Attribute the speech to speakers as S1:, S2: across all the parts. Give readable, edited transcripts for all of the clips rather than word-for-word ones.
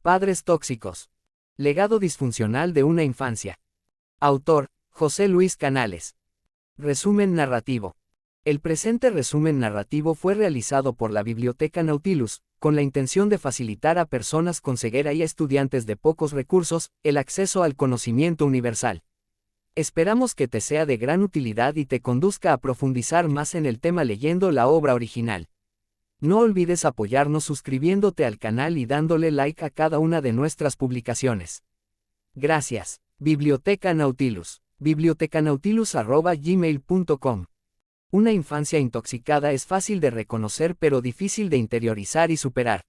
S1: Padres tóxicos. Legado disfuncional de una infancia. Autor, José Luis Canales. Resumen narrativo. El presente resumen narrativo fue realizado por la Biblioteca Nautilus, con la intención de facilitar a personas con ceguera y a estudiantes de pocos recursos, el acceso al conocimiento universal. Esperamos que te sea de gran utilidad y te conduzca a profundizar más en el tema leyendo la obra original. No olvides apoyarnos suscribiéndote al canal y dándole like a cada una de nuestras publicaciones. Gracias. Biblioteca Nautilus. bibliotecanautilus@gmail.com. Una infancia intoxicada es fácil de reconocer pero difícil de interiorizar y superar.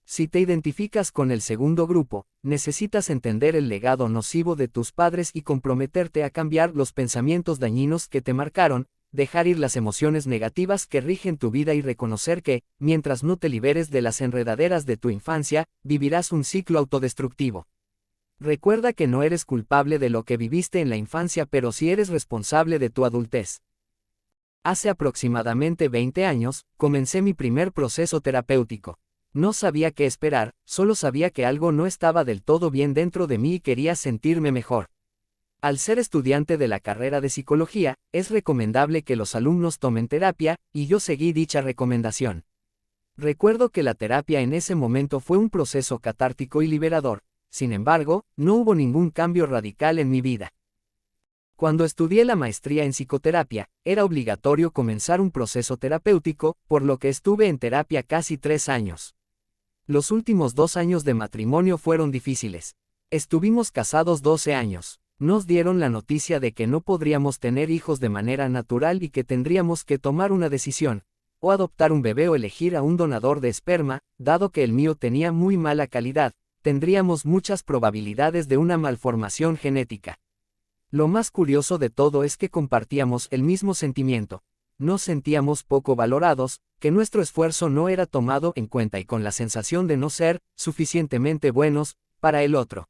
S1: Si te identificas con el segundo grupo, necesitas entender el legado nocivo de tus padres y comprometerte a cambiar los pensamientos dañinos que te marcaron, dejar ir las emociones negativas que rigen tu vida y reconocer que, mientras no te liberes de las enredaderas de tu infancia, vivirás un ciclo autodestructivo. Recuerda que no eres culpable de lo que viviste en la infancia, pero sí eres responsable de tu adultez. Hace aproximadamente 20 años, comencé mi primer proceso terapéutico. No sabía qué esperar, solo sabía que algo no estaba del todo bien dentro de mí y quería sentirme mejor. Al ser estudiante de la carrera de psicología, es recomendable que los alumnos tomen terapia, y yo seguí dicha recomendación. Recuerdo que la terapia en ese momento fue un proceso catártico y liberador, sin embargo, no hubo ningún cambio radical en mi vida. Cuando estudié la maestría en psicoterapia, era obligatorio comenzar un proceso terapéutico, por lo que estuve en terapia casi 3 años. Los últimos 2 años de matrimonio fueron difíciles. Estuvimos casados 12 años. Nos dieron la noticia de que no podríamos tener hijos de manera natural y que tendríamos que tomar una decisión, o adoptar un bebé o elegir a un donador de esperma, dado que el mío tenía muy mala calidad, tendríamos muchas probabilidades de una malformación genética. Lo más curioso de todo es que compartíamos el mismo sentimiento. Nos sentíamos poco valorados, que nuestro esfuerzo no era tomado en cuenta y con la sensación de no ser suficientemente buenos para el otro.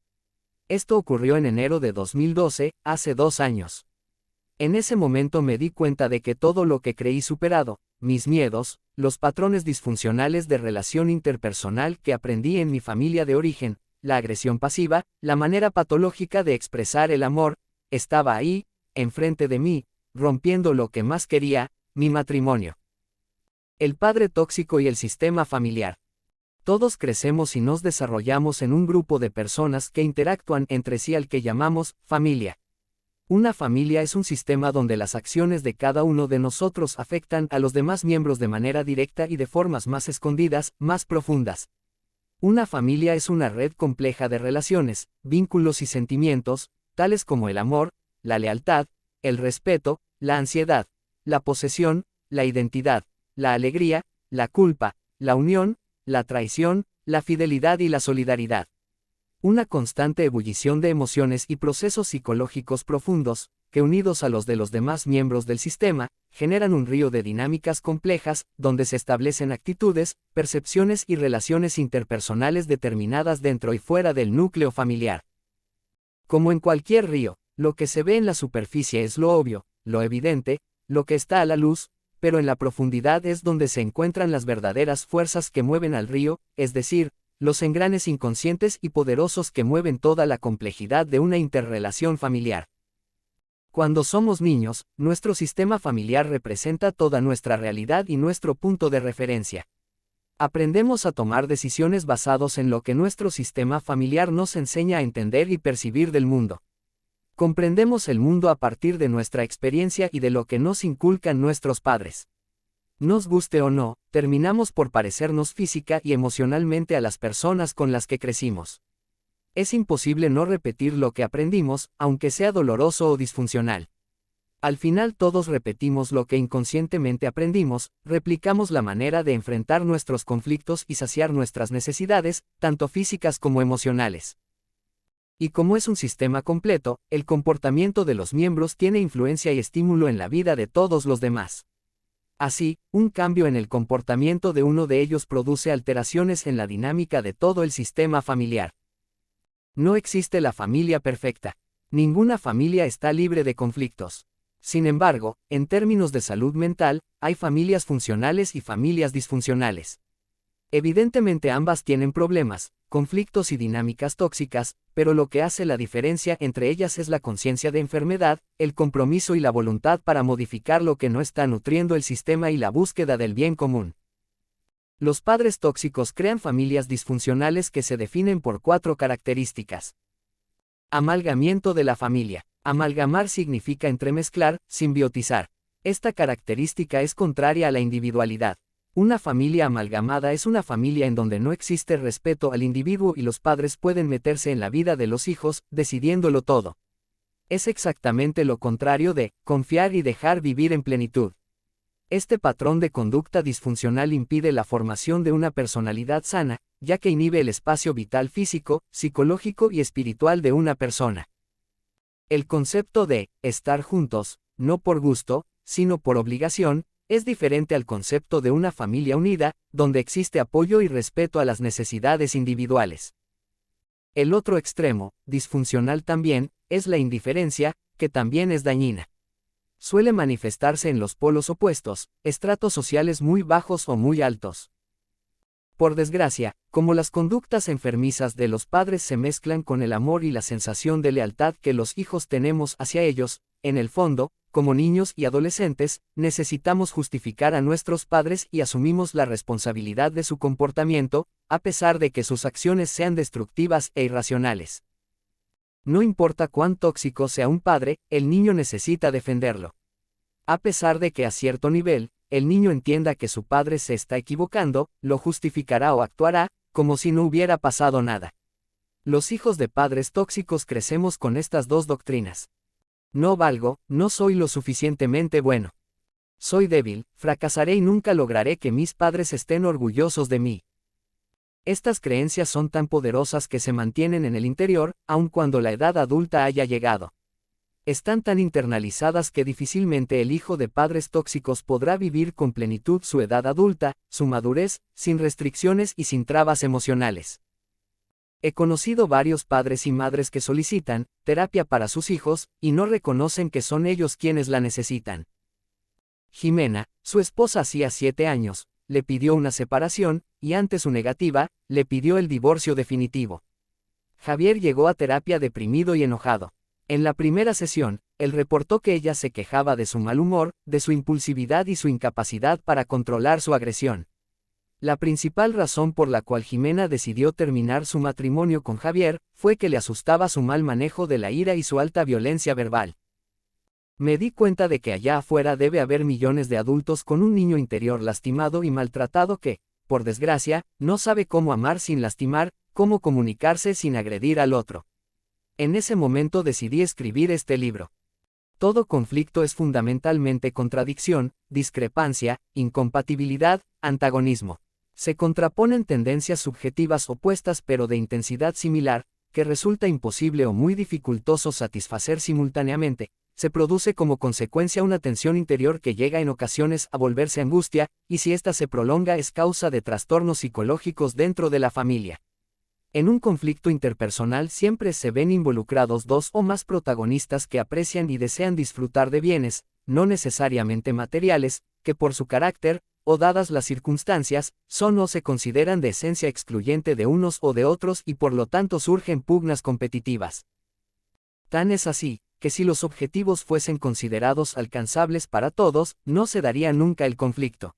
S1: Esto ocurrió en enero de 2012, hace 2 años. En ese momento me di cuenta de que todo lo que creí superado, mis miedos, los patrones disfuncionales de relación interpersonal que aprendí en mi familia de origen, la agresión pasiva, la manera patológica de expresar el amor, estaba ahí, enfrente de mí, rompiendo lo que más quería, mi matrimonio. El padre tóxico y el sistema familiar. Todos crecemos y nos desarrollamos en un grupo de personas que interactúan entre sí al que llamamos familia. Una familia es un sistema donde las acciones de cada uno de nosotros afectan a los demás miembros de manera directa y de formas más escondidas, más profundas. Una familia es una red compleja de relaciones, vínculos y sentimientos, tales como el amor, la lealtad, el respeto, la ansiedad, la posesión, la identidad, la alegría, la culpa, la unión, la traición, la fidelidad y la solidaridad. Una constante ebullición de emociones y procesos psicológicos profundos, que unidos a los de los demás miembros del sistema, generan un río de dinámicas complejas, donde se establecen actitudes, percepciones y relaciones interpersonales determinadas dentro y fuera del núcleo familiar. Como en cualquier río, lo que se ve en la superficie es lo obvio, lo evidente, lo que está a la luz, pero en la profundidad es donde se encuentran las verdaderas fuerzas que mueven al río, es decir, los engranes inconscientes y poderosos que mueven toda la complejidad de una interrelación familiar. Cuando somos niños, nuestro sistema familiar representa toda nuestra realidad y nuestro punto de referencia. Aprendemos a tomar decisiones basados en lo que nuestro sistema familiar nos enseña a entender y percibir del mundo. Comprendemos el mundo a partir de nuestra experiencia y de lo que nos inculcan nuestros padres. Nos guste o no, terminamos por parecernos física y emocionalmente a las personas con las que crecimos. Es imposible no repetir lo que aprendimos, aunque sea doloroso o disfuncional. Al final todos repetimos lo que inconscientemente aprendimos, replicamos la manera de enfrentar nuestros conflictos y saciar nuestras necesidades, tanto físicas como emocionales. Y como es un sistema completo, el comportamiento de los miembros tiene influencia y estímulo en la vida de todos los demás. Así, un cambio en el comportamiento de uno de ellos produce alteraciones en la dinámica de todo el sistema familiar. No existe la familia perfecta. Ninguna familia está libre de conflictos. Sin embargo, en términos de salud mental, hay familias funcionales y familias disfuncionales. Evidentemente ambas tienen problemas, conflictos y dinámicas tóxicas, pero lo que hace la diferencia entre ellas es la conciencia de enfermedad, el compromiso y la voluntad para modificar lo que no está nutriendo el sistema y la búsqueda del bien común. Los padres tóxicos crean familias disfuncionales que se definen por 4 características. Amalgamiento de la familia. Amalgamar significa entremezclar, simbiotizar. Esta característica es contraria a la individualidad. Una familia amalgamada es una familia en donde no existe respeto al individuo y los padres pueden meterse en la vida de los hijos, decidiéndolo todo. Es exactamente lo contrario de confiar y dejar vivir en plenitud. Este patrón de conducta disfuncional impide la formación de una personalidad sana, ya que inhibe el espacio vital físico, psicológico y espiritual de una persona. El concepto de estar juntos, no por gusto, sino por obligación, es diferente al concepto de una familia unida, donde existe apoyo y respeto a las necesidades individuales. El otro extremo, disfuncional también, es la indiferencia, que también es dañina. Suele manifestarse en los polos opuestos, estratos sociales muy bajos o muy altos. Por desgracia, como las conductas enfermizas de los padres se mezclan con el amor y la sensación de lealtad que los hijos tenemos hacia ellos, en el fondo, como niños y adolescentes, necesitamos justificar a nuestros padres y asumimos la responsabilidad de su comportamiento, a pesar de que sus acciones sean destructivas e irracionales. No importa cuán tóxico sea un padre, el niño necesita defenderlo. A pesar de que a cierto nivel, el niño entienda que su padre se está equivocando, lo justificará o actuará, como si no hubiera pasado nada. Los hijos de padres tóxicos crecemos con estas 2 doctrinas. No valgo, no soy lo suficientemente bueno. Soy débil, fracasaré y nunca lograré que mis padres estén orgullosos de mí. Estas creencias son tan poderosas que se mantienen en el interior, aun cuando la edad adulta haya llegado. Están tan internalizadas que difícilmente el hijo de padres tóxicos podrá vivir con plenitud su edad adulta, su madurez, sin restricciones y sin trabas emocionales. He conocido varios padres y madres que solicitan terapia para sus hijos, y no reconocen que son ellos quienes la necesitan. Jimena, su esposa hacía 7 años, le pidió una separación, y ante su negativa, le pidió el divorcio definitivo. Javier llegó a terapia deprimido y enojado. En la primera sesión, él reportó que ella se quejaba de su mal humor, de su impulsividad y su incapacidad para controlar su agresión. La principal razón por la cual Jimena decidió terminar su matrimonio con Javier, fue que le asustaba su mal manejo de la ira y su alta violencia verbal. Me di cuenta de que allá afuera debe haber millones de adultos con un niño interior lastimado y maltratado que, por desgracia, no sabe cómo amar sin lastimar, cómo comunicarse sin agredir al otro. En ese momento decidí escribir este libro. Todo conflicto es fundamentalmente contradicción, discrepancia, incompatibilidad, antagonismo. Se contraponen tendencias subjetivas opuestas pero de intensidad similar, que resulta imposible o muy dificultoso satisfacer simultáneamente. Se produce como consecuencia una tensión interior que llega en ocasiones a volverse angustia, y si ésta se prolonga es causa de trastornos psicológicos dentro de la familia. En un conflicto interpersonal siempre se ven involucrados 2 o más protagonistas que aprecian y desean disfrutar de bienes, no necesariamente materiales, que por su carácter, o dadas las circunstancias, son o se consideran de esencia excluyente de unos o de otros y por lo tanto surgen pugnas competitivas. Tan es así, que si los objetivos fuesen considerados alcanzables para todos, no se daría nunca el conflicto.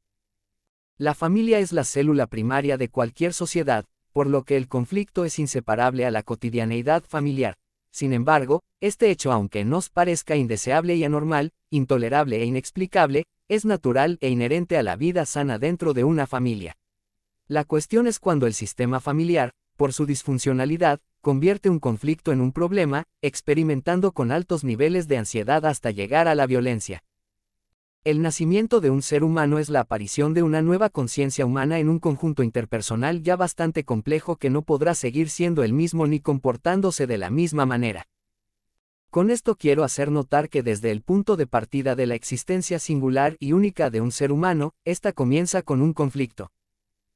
S1: La familia es la célula primaria de cualquier sociedad, por lo que el conflicto es inseparable a la cotidianeidad familiar. Sin embargo, este hecho, aunque nos parezca indeseable y anormal, intolerable e inexplicable, es natural e inherente a la vida sana dentro de una familia. La cuestión es cuando el sistema familiar, por su disfuncionalidad, convierte un conflicto en un problema, experimentando con altos niveles de ansiedad hasta llegar a la violencia. El nacimiento de un ser humano es la aparición de una nueva conciencia humana en un conjunto interpersonal ya bastante complejo que no podrá seguir siendo el mismo ni comportándose de la misma manera. Con esto quiero hacer notar que desde el punto de partida de la existencia singular y única de un ser humano, esta comienza con un conflicto.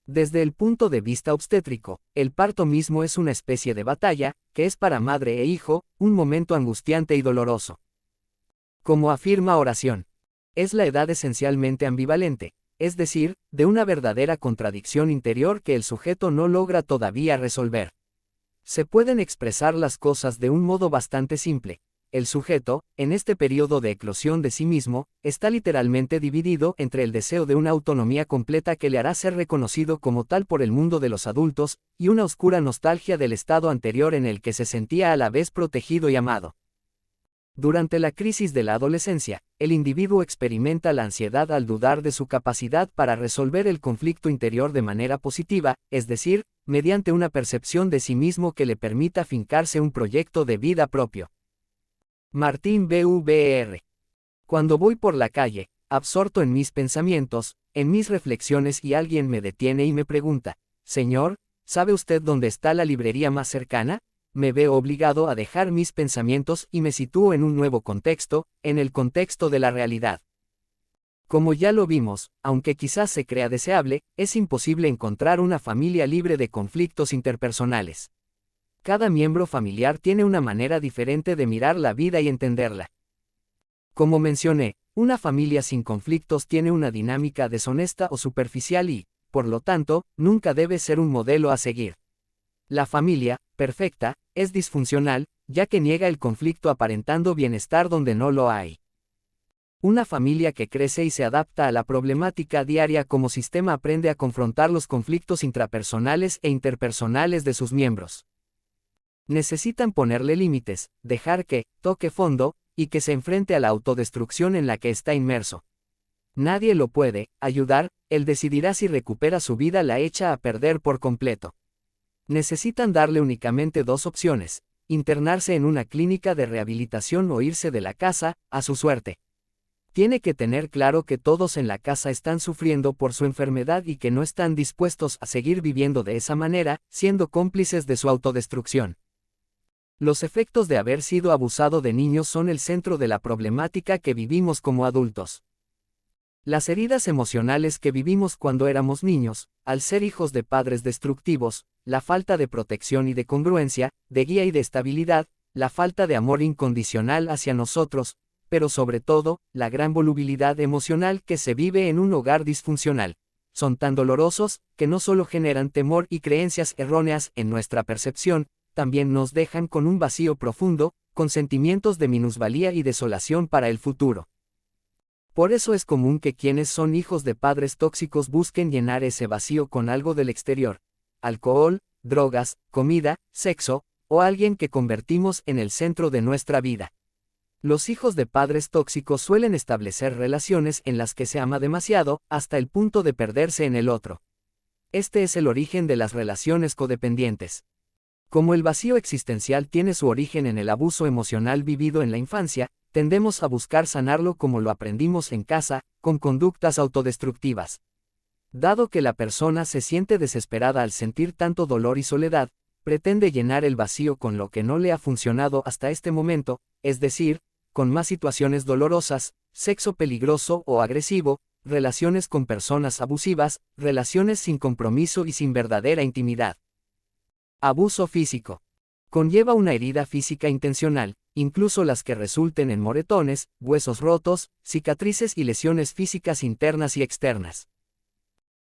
S1: Desde el punto de vista obstétrico, el parto mismo es una especie de batalla, que es para madre e hijo, un momento angustiante y doloroso. Como afirma Oración, es la edad esencialmente ambivalente, es decir, de una verdadera contradicción interior que el sujeto no logra todavía resolver. Se pueden expresar las cosas de un modo bastante simple. El sujeto, en este periodo de eclosión de sí mismo, está literalmente dividido entre el deseo de una autonomía completa que le hará ser reconocido como tal por el mundo de los adultos, y una oscura nostalgia del estado anterior en el que se sentía a la vez protegido y amado. Durante la crisis de la adolescencia, el individuo experimenta la ansiedad al dudar de su capacidad para resolver el conflicto interior de manera positiva, es decir, mediante una percepción de sí mismo que le permita fincarse un proyecto de vida propio. Martín Bvr. Cuando voy por la calle, absorto en mis pensamientos, en mis reflexiones y alguien me detiene y me pregunta, «Señor, ¿sabe usted dónde está la librería más cercana?», me veo obligado a dejar mis pensamientos y me sitúo en un nuevo contexto, en el contexto de la realidad. Como ya lo vimos, aunque quizás se crea deseable, es imposible encontrar una familia libre de conflictos interpersonales. Cada miembro familiar tiene una manera diferente de mirar la vida y entenderla. Como mencioné, una familia sin conflictos tiene una dinámica deshonesta o superficial y, por lo tanto, nunca debe ser un modelo a seguir. La familia, perfecta, es disfuncional, ya que niega el conflicto aparentando bienestar donde no lo hay. Una familia que crece y se adapta a la problemática diaria como sistema aprende a confrontar los conflictos intrapersonales e interpersonales de sus miembros. Necesitan ponerle límites, dejar que toque fondo, y que se enfrente a la autodestrucción en la que está inmerso. Nadie lo puede ayudar, él decidirá si recupera su vida la echa a perder por completo. Necesitan darle únicamente dos opciones: internarse en una clínica de rehabilitación o irse de la casa, a su suerte. Tiene que tener claro que todos en la casa están sufriendo por su enfermedad y que no están dispuestos a seguir viviendo de esa manera, siendo cómplices de su autodestrucción. Los efectos de haber sido abusado de niños son el centro de la problemática que vivimos como adultos. Las heridas emocionales que vivimos cuando éramos niños, al ser hijos de padres destructivos, la falta de protección y de congruencia, de guía y de estabilidad, la falta de amor incondicional hacia nosotros, pero sobre todo, la gran volubilidad emocional que se vive en un hogar disfuncional, son tan dolorosos, que no solo generan temor y creencias erróneas en nuestra percepción, también nos dejan con un vacío profundo, con sentimientos de minusvalía y desolación para el futuro. Por eso es común que quienes son hijos de padres tóxicos busquen llenar ese vacío con algo del exterior: alcohol, drogas, comida, sexo, o alguien que convertimos en el centro de nuestra vida. Los hijos de padres tóxicos suelen establecer relaciones en las que se ama demasiado, hasta el punto de perderse en el otro. Este es el origen de las relaciones codependientes. Como el vacío existencial tiene su origen en el abuso emocional vivido en la infancia, tendemos a buscar sanarlo como lo aprendimos en casa, con conductas autodestructivas. Dado que la persona se siente desesperada al sentir tanto dolor y soledad, pretende llenar el vacío con lo que no le ha funcionado hasta este momento, es decir, con más situaciones dolorosas, sexo peligroso o agresivo, relaciones con personas abusivas, relaciones sin compromiso y sin verdadera intimidad. Abuso físico. Conlleva una herida física intencional, incluso las que resulten en moretones, huesos rotos, cicatrices y lesiones físicas internas y externas.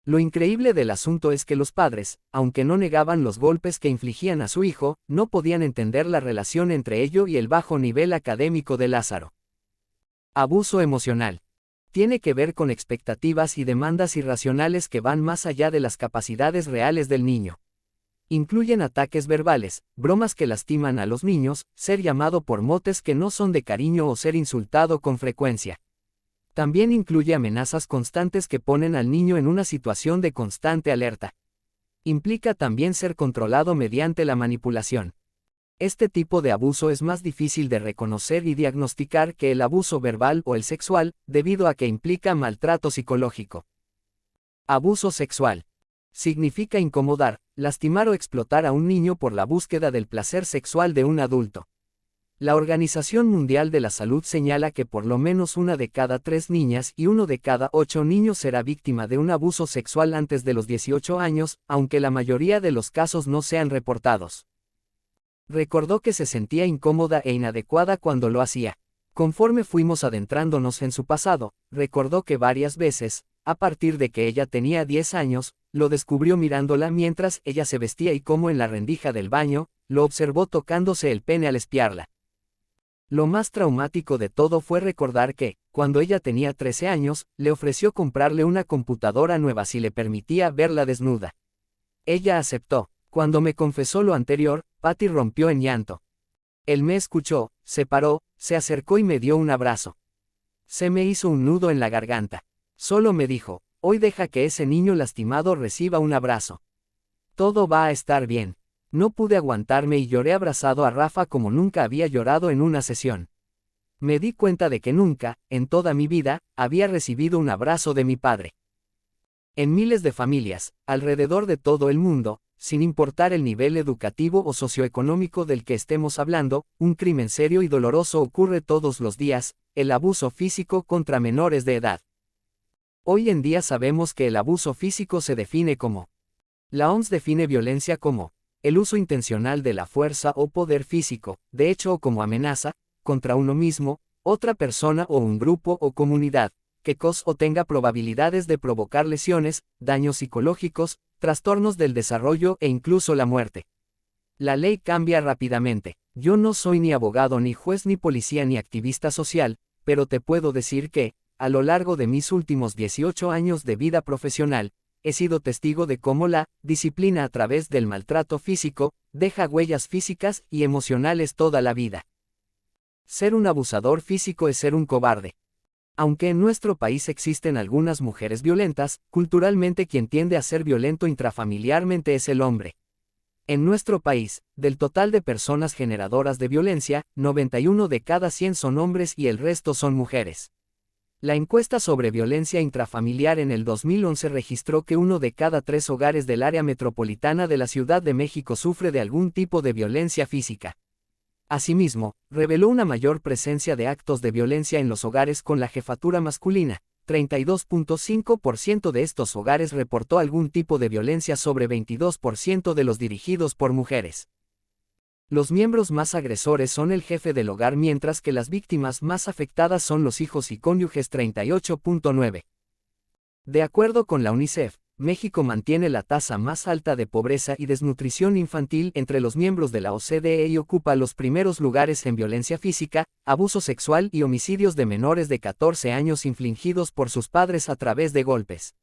S1: Lo increíble del asunto es que los padres, aunque no negaban los golpes que infligían a su hijo, no podían entender la relación entre ello y el bajo nivel académico de Lázaro. Abuso emocional. Tiene que ver con expectativas y demandas irracionales que van más allá de las capacidades reales del niño. Incluyen ataques verbales, bromas que lastiman a los niños, ser llamado por motes que no son de cariño o ser insultado con frecuencia. También incluye amenazas constantes que ponen al niño en una situación de constante alerta. Implica también ser controlado mediante la manipulación. Este tipo de abuso es más difícil de reconocer y diagnosticar que el abuso verbal o el sexual, debido a que implica maltrato psicológico. Abuso sexual. Significa incomodar, lastimar o explotar a un niño por la búsqueda del placer sexual de un adulto. La Organización Mundial de la Salud señala que por lo menos 1 de cada 3 niñas y 1 de cada 8 niños será víctima de un abuso sexual antes de los 18 años, aunque la mayoría de los casos no sean reportados. Recordó que se sentía incómoda e inadecuada cuando lo hacía. Conforme fuimos adentrándonos en su pasado, recordó que varias veces, a partir de que ella tenía 10 años, lo descubrió mirándola mientras ella se vestía y como en la rendija del baño, lo observó tocándose el pene al espiarla. Lo más traumático de todo fue recordar que, cuando ella tenía 13 años, le ofreció comprarle una computadora nueva si le permitía verla desnuda. Ella aceptó. Cuando me confesó lo anterior, Patty rompió en llanto. Él me escuchó, se paró, se acercó y me dio un abrazo. Se me hizo un nudo en la garganta. Solo me dijo, hoy deja que ese niño lastimado reciba un abrazo. Todo va a estar bien. No pude aguantarme y lloré abrazado a Rafa como nunca había llorado en una sesión. Me di cuenta de que nunca, en toda mi vida, había recibido un abrazo de mi padre. En miles de familias, alrededor de todo el mundo, sin importar el nivel educativo o socioeconómico del que estemos hablando, un crimen serio y doloroso ocurre todos los días, el abuso físico contra menores de edad. Hoy en día sabemos que el abuso físico se define como. La OMS define violencia como el uso intencional de la fuerza o poder físico, de hecho o como amenaza, contra uno mismo, otra persona o un grupo o comunidad, que cause o tenga probabilidades de provocar lesiones, daños psicológicos, trastornos del desarrollo e incluso la muerte. La ley cambia rápidamente. Yo no soy ni abogado ni juez ni policía ni activista social, pero te puedo decir que, a lo largo de mis últimos 18 años de vida profesional, he sido testigo de cómo la disciplina a través del maltrato físico deja huellas físicas y emocionales toda la vida. Ser un abusador físico es ser un cobarde. Aunque en nuestro país existen algunas mujeres violentas, culturalmente quien tiende a ser violento intrafamiliarmente es el hombre. En nuestro país, del total de personas generadoras de violencia, 91 de cada 100 son hombres y el resto son mujeres. La encuesta sobre violencia intrafamiliar en el 2011 registró que 1 de cada 3 hogares del área metropolitana de la Ciudad de México sufre de algún tipo de violencia física. Asimismo, reveló una mayor presencia de actos de violencia en los hogares con la jefatura masculina. 32.5% de estos hogares reportó algún tipo de violencia sobre 22% de los dirigidos por mujeres. Los miembros más agresores son el jefe del hogar mientras que las víctimas más afectadas son los hijos y cónyuges 38.9%. De acuerdo con la UNICEF, México mantiene la tasa más alta de pobreza y desnutrición infantil entre los miembros de la OCDE y ocupa los primeros lugares en violencia física, abuso sexual y homicidios de menores de 14 años infligidos por sus padres a través de golpes.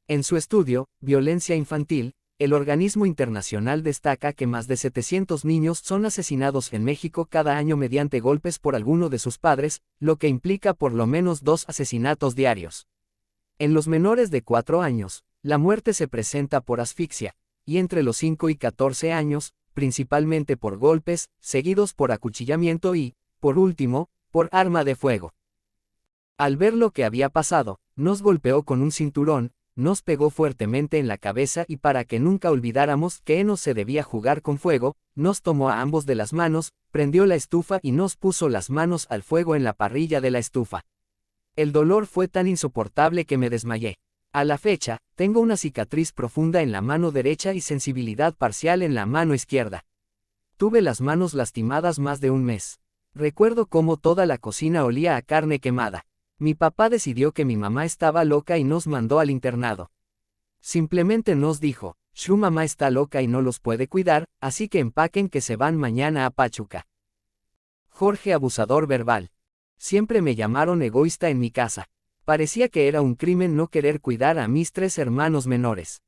S1: En su estudio, Violencia Infantil, el organismo internacional destaca que más de 700 niños son asesinados en México cada año mediante golpes por alguno de sus padres, lo que implica por lo menos 2 asesinatos diarios. En los menores de 4 años, la muerte se presenta por asfixia, y entre los 5 y 14 años, principalmente por golpes, seguidos por acuchillamiento y, por último, por arma de fuego. Al ver lo que había pasado, nos golpeó con un cinturón, nos pegó fuertemente en la cabeza y para que nunca olvidáramos que no se debía jugar con fuego, nos tomó a ambos de las manos, prendió la estufa y nos puso las manos al fuego en la parrilla de la estufa. El dolor fue tan insoportable que me desmayé. A la fecha, tengo una cicatriz profunda en la mano derecha y sensibilidad parcial en la mano izquierda. Tuve las manos lastimadas más de un mes. Recuerdo cómo toda la cocina olía a carne quemada. Mi papá decidió que mi mamá estaba loca y nos mandó al internado. Simplemente nos dijo, su mamá está loca y no los puede cuidar, así que empaquen que se van mañana a Pachuca. Jorge abusador verbal. Siempre me llamaron egoísta en mi casa. Parecía que era un crimen no querer cuidar a mis 3 hermanos menores.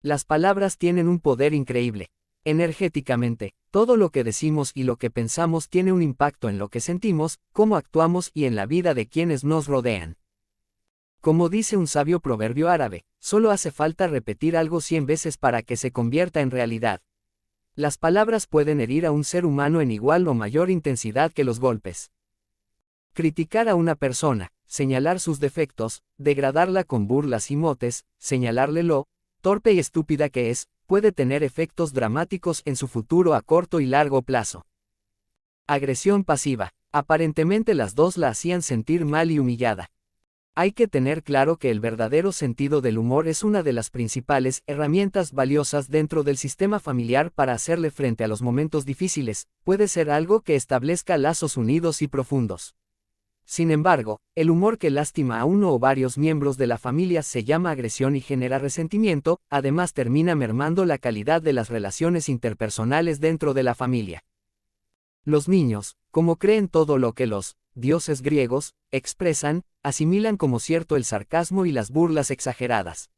S1: Las palabras tienen un poder increíble. Energéticamente, todo lo que decimos y lo que pensamos tiene un impacto en lo que sentimos, cómo actuamos y en la vida de quienes nos rodean. Como dice un sabio proverbio árabe, solo hace falta repetir algo 100 veces para que se convierta en realidad. Las palabras pueden herir a un ser humano en igual o mayor intensidad que los golpes. Criticar a una persona, señalar sus defectos, degradarla con burlas y motes, señalarle lo torpe y estúpida que es, puede tener efectos dramáticos en su futuro a corto y largo plazo. Agresión pasiva. Aparentemente las dos la hacían sentir mal y humillada. Hay que tener claro que el verdadero sentido del humor es una de las principales herramientas valiosas dentro del sistema familiar para hacerle frente a los momentos difíciles, puede ser algo que establezca lazos unidos y profundos. Sin embargo, el humor que lastima a uno o varios miembros de la familia se llama agresión y genera resentimiento, además termina mermando la calidad de las relaciones interpersonales dentro de la familia. Los niños, como creen todo lo que los dioses griegos expresan, asimilan como cierto el sarcasmo y las burlas exageradas.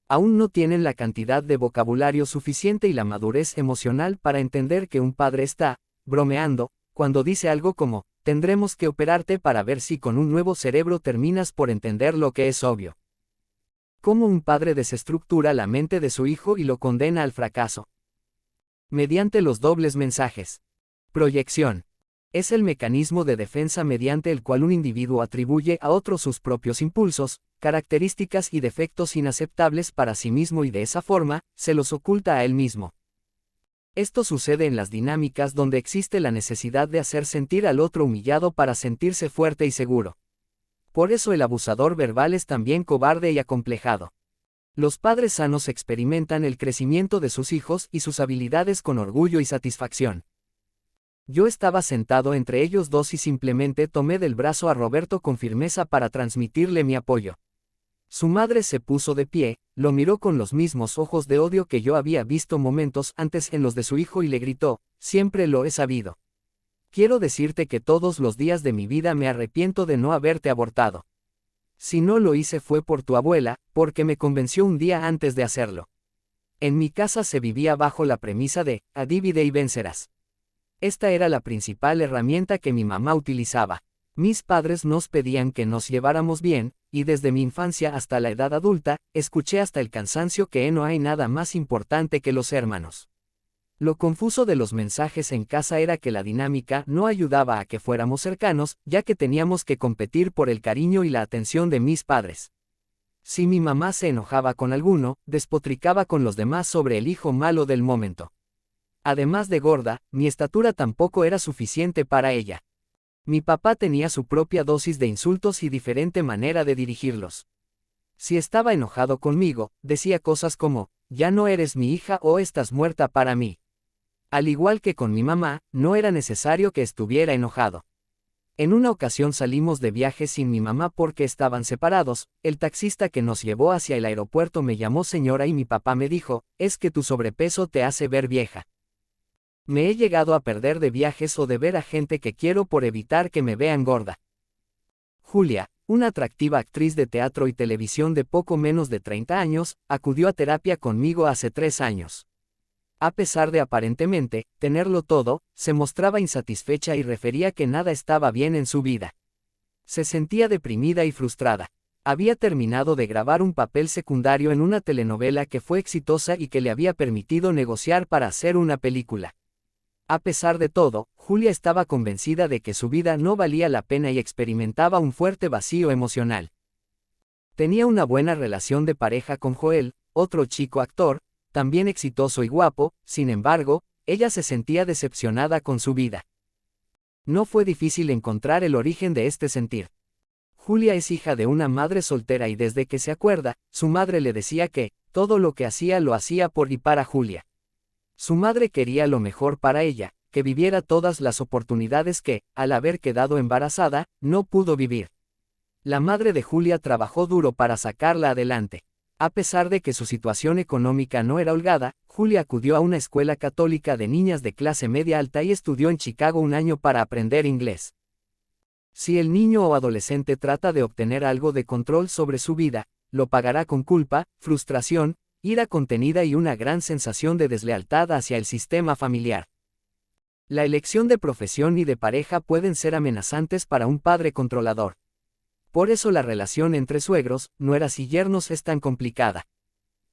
S1: Aún no tienen la cantidad de vocabulario suficiente y la madurez emocional para entender que un padre está bromeando cuando dice algo como, tendremos que operarte para ver si con un nuevo cerebro terminas por entender lo que es obvio. Cómo un padre desestructura la mente de su hijo y lo condena al fracaso. Mediante los dobles mensajes. Proyección. Es el mecanismo de defensa mediante el cual un individuo atribuye a otro sus propios impulsos, características y defectos inaceptables para sí mismo y de esa forma, se los oculta a él mismo. Esto sucede en las dinámicas donde existe la necesidad de hacer sentir al otro humillado para sentirse fuerte y seguro. Por eso el abusador verbal es también cobarde y acomplejado. Los padres sanos experimentan el crecimiento de sus hijos y sus habilidades con orgullo y satisfacción. Yo estaba sentado entre ellos dos y simplemente tomé del brazo a Roberto con firmeza para transmitirle mi apoyo. Su madre se puso de pie, lo miró con los mismos ojos de odio que yo había visto momentos antes en los de su hijo y le gritó, siempre lo he sabido. Quiero decirte que todos los días de mi vida me arrepiento de no haberte abortado. Si no lo hice fue por tu abuela, porque me convenció un día antes de hacerlo. En mi casa se vivía bajo la premisa de, divide y vencerás. Esta era la principal herramienta que mi mamá utilizaba. Mis padres nos pedían que nos lleváramos bien, y desde mi infancia hasta la edad adulta, escuché hasta el cansancio que no hay nada más importante que los hermanos. Lo confuso de los mensajes en casa era que la dinámica no ayudaba a que fuéramos cercanos, ya que teníamos que competir por el cariño y la atención de mis padres. Si mi mamá se enojaba con alguno, despotricaba con los demás sobre el hijo malo del momento. Además de gorda, mi estatura tampoco era suficiente para ella. Mi papá tenía su propia dosis de insultos y diferente manera de dirigirlos. Si estaba enojado conmigo, decía cosas como, ya no eres mi hija o estás muerta para mí. Al igual que con mi mamá, no era necesario que estuviera enojado. En una ocasión salimos de viaje sin mi mamá porque estaban separados, el taxista que nos llevó hacia el aeropuerto me llamó señora y mi papá me dijo, es que tu sobrepeso te hace ver vieja. Me he llegado a perder de viajes o de ver a gente que quiero por evitar que me vean gorda. Julia, una atractiva actriz de teatro y televisión de poco menos de 30 años, acudió a terapia conmigo hace 3 años. A pesar de aparentemente tenerlo todo, se mostraba insatisfecha y refería que nada estaba bien en su vida. Se sentía deprimida y frustrada. Había terminado de grabar un papel secundario en una telenovela que fue exitosa y que le había permitido negociar para hacer una película. A pesar de todo, Julia estaba convencida de que su vida no valía la pena y experimentaba un fuerte vacío emocional. Tenía una buena relación de pareja con Joel, otro chico actor, también exitoso y guapo, sin embargo, ella se sentía decepcionada con su vida. No fue difícil encontrar el origen de este sentir. Julia es hija de una madre soltera y desde que se acuerda, su madre le decía que, todo lo que hacía lo hacía por y para Julia. Su madre quería lo mejor para ella, que viviera todas las oportunidades que, al haber quedado embarazada, no pudo vivir. La madre de Julia trabajó duro para sacarla adelante. A pesar de que su situación económica no era holgada, Julia acudió a una escuela católica de niñas de clase media alta y estudió en Chicago un año para aprender inglés. Si el niño o adolescente trata de obtener algo de control sobre su vida, lo pagará con culpa, frustración, ira contenida y una gran sensación de deslealtad hacia el sistema familiar. La elección de profesión y de pareja pueden ser amenazantes para un padre controlador. Por eso la relación entre suegros, nueras y yernos es tan complicada.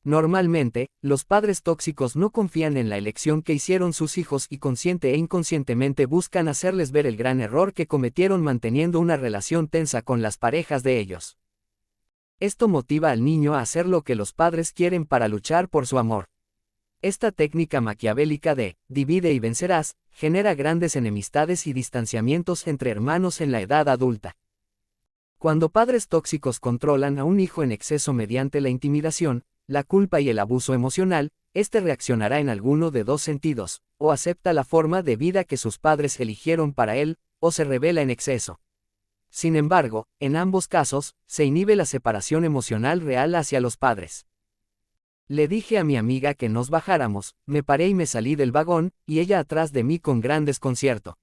S1: Normalmente, los padres tóxicos no confían en la elección que hicieron sus hijos y consciente e inconscientemente buscan hacerles ver el gran error que cometieron manteniendo una relación tensa con las parejas de ellos. Esto motiva al niño a hacer lo que los padres quieren para luchar por su amor. Esta técnica maquiavélica de divide y vencerás genera grandes enemistades y distanciamientos entre hermanos en la edad adulta. Cuando padres tóxicos controlan a un hijo en exceso mediante la intimidación, la culpa y el abuso emocional, este reaccionará en alguno de dos sentidos, o acepta la forma de vida que sus padres eligieron para él, o se rebela en exceso. Sin embargo, en ambos casos, se inhibe la separación emocional real hacia los padres. Le dije a mi amiga que nos bajáramos, me paré y me salí del vagón, y ella atrás de mí con gran desconcierto.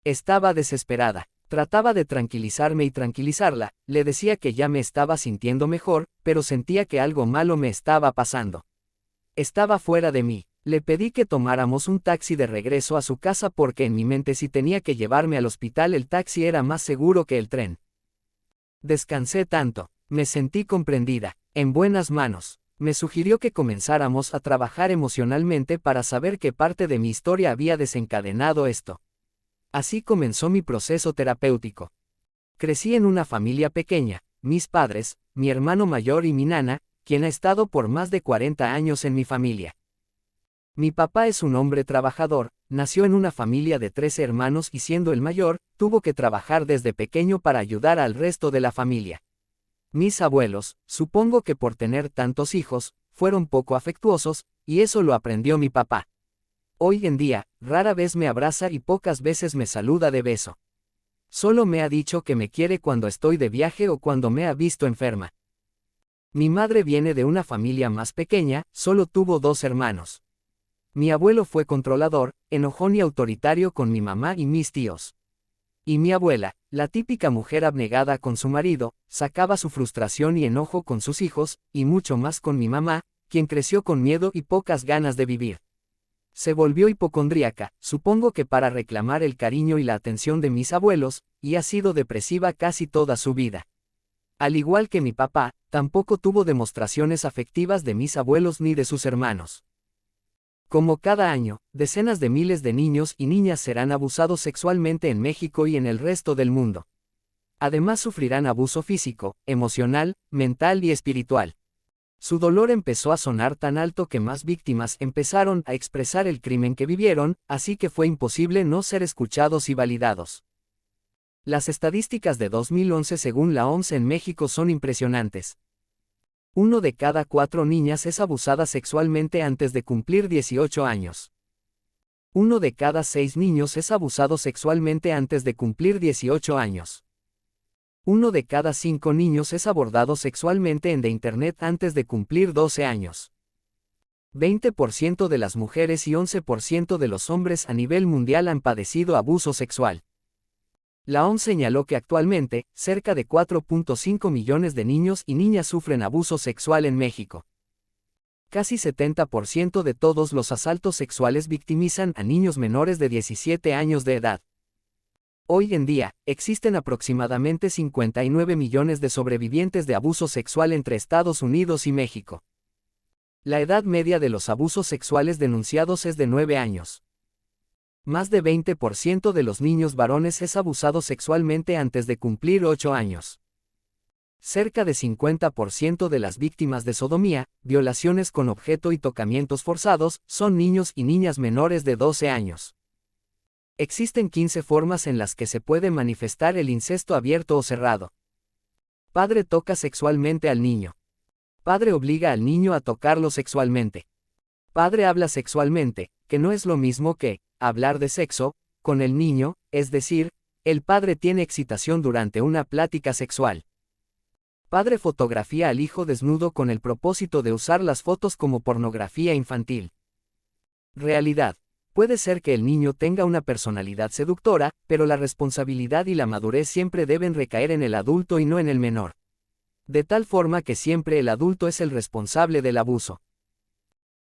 S1: Estaba desesperada. Trataba de tranquilizarme y tranquilizarla, le decía que ya me estaba sintiendo mejor, pero sentía que algo malo me estaba pasando. Estaba fuera de mí. Le pedí que tomáramos un taxi de regreso a su casa porque en mi mente si tenía que llevarme al hospital el taxi era más seguro que el tren. Descansé tanto. Me sentí comprendida, en buenas manos. Me sugirió que comenzáramos a trabajar emocionalmente para saber qué parte de mi historia había desencadenado esto. Así comenzó mi proceso terapéutico. Crecí en una familia pequeña, mis padres, mi hermano mayor y mi nana, quien ha estado por más de 40 años en mi familia. Mi papá es un hombre trabajador, nació en una familia de 13 hermanos y siendo el mayor, tuvo que trabajar desde pequeño para ayudar al resto de la familia. Mis abuelos, supongo que por tener tantos hijos, fueron poco afectuosos, y eso lo aprendió mi papá. Hoy en día, rara vez me abraza y pocas veces me saluda de beso. Solo me ha dicho que me quiere cuando estoy de viaje o cuando me ha visto enferma. Mi madre viene de una familia más pequeña, solo tuvo 2 hermanos. Mi abuelo fue controlador, enojón y autoritario con mi mamá y mis tíos. Y mi abuela, la típica mujer abnegada con su marido, sacaba su frustración y enojo con sus hijos, y mucho más con mi mamá, quien creció con miedo y pocas ganas de vivir. Se volvió hipocondríaca, supongo que para reclamar el cariño y la atención de mis abuelos, y ha sido depresiva casi toda su vida. Al igual que mi papá, tampoco tuvo demostraciones afectivas de mis abuelos ni de sus hermanos. Como cada año, decenas de miles de niños y niñas serán abusados sexualmente en México y en el resto del mundo. Además sufrirán abuso físico, emocional, mental y espiritual. Su dolor empezó a sonar tan alto que más víctimas empezaron a expresar el crimen que vivieron, así que fue imposible no ser escuchados y validados. Las estadísticas de 2011 según la OMS en México son impresionantes. 1 de cada 4 niñas es abusada sexualmente antes de cumplir 18 años. 1 de cada 6 niños es abusado sexualmente antes de cumplir 18 años. 1 de cada 5 niños es abordado sexualmente en de Internet antes de cumplir 12 años. 20% de las mujeres y 11% de los hombres a nivel mundial han padecido abuso sexual. La OMS señaló que actualmente, cerca de 4.5 millones de niños y niñas sufren abuso sexual en México. Casi 70% de todos los asaltos sexuales victimizan a niños menores de 17 años de edad. Hoy en día, existen aproximadamente 59 millones de sobrevivientes de abuso sexual entre Estados Unidos y México. La edad media de los abusos sexuales denunciados es de 9 años. Más de 20% de los niños varones es abusado sexualmente antes de cumplir 8 años. Cerca de 50% de las víctimas de sodomía, violaciones con objeto y tocamientos forzados, son niños y niñas menores de 12 años. Existen 15 formas en las que se puede manifestar el incesto abierto o cerrado. Padre toca sexualmente al niño. Padre obliga al niño a tocarlo sexualmente. Padre habla sexualmente, que no es lo mismo que hablar de sexo con el niño, es decir, el padre tiene excitación durante una plática sexual. Padre fotografía al hijo desnudo con el propósito de usar las fotos como pornografía infantil. Realidad. Puede ser que el niño tenga una personalidad seductora, pero la responsabilidad y la madurez siempre deben recaer en el adulto y no en el menor. De tal forma que siempre el adulto es el responsable del abuso.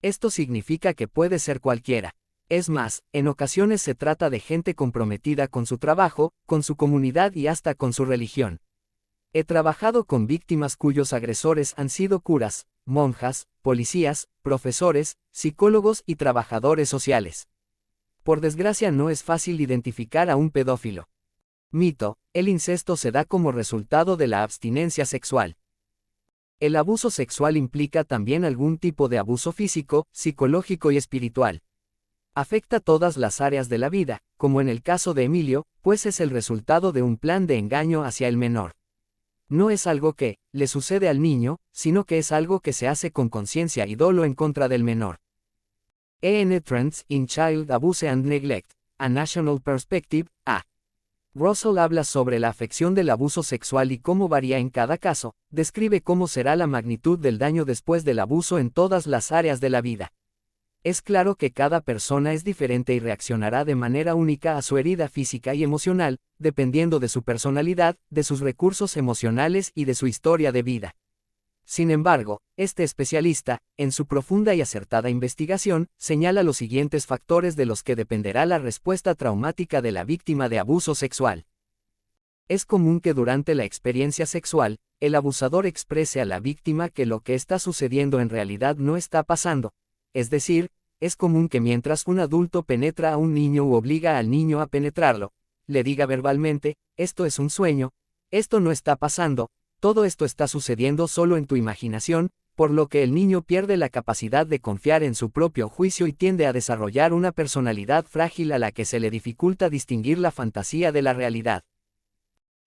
S1: Esto significa que puede ser cualquiera. Es más, en ocasiones se trata de gente comprometida con su trabajo, con su comunidad y hasta con su religión. He trabajado con víctimas cuyos agresores han sido curas, monjas, policías, profesores, psicólogos y trabajadores sociales. Por desgracia no es fácil identificar a un pedófilo. Mito: el incesto se da como resultado de la abstinencia sexual. El abuso sexual implica también algún tipo de abuso físico, psicológico y espiritual. Afecta todas las áreas de la vida, como en el caso de Emilio, pues es el resultado de un plan de engaño hacia el menor. No es algo que le sucede al niño, sino que es algo que se hace con conciencia y dolo en contra del menor. Trends in Child Abuse and Neglect, A National Perspective, A. Russell habla sobre la afección del abuso sexual y cómo varía en cada caso, describe cómo será la magnitud del daño después del abuso en todas las áreas de la vida. Es claro que cada persona es diferente y reaccionará de manera única a su herida física y emocional, dependiendo de su personalidad, de sus recursos emocionales y de su historia de vida. Sin embargo, este especialista, en su profunda y acertada investigación, señala los siguientes factores de los que dependerá la respuesta traumática de la víctima de abuso sexual. Es común que durante la experiencia sexual, el abusador exprese a la víctima que lo que está sucediendo en realidad no está pasando. Es decir, es común que mientras un adulto penetra a un niño u obliga al niño a penetrarlo, le diga verbalmente, esto es un sueño, esto no está pasando, todo esto está sucediendo solo en tu imaginación, por lo que el niño pierde la capacidad de confiar en su propio juicio y tiende a desarrollar una personalidad frágil a la que se le dificulta distinguir la fantasía de la realidad.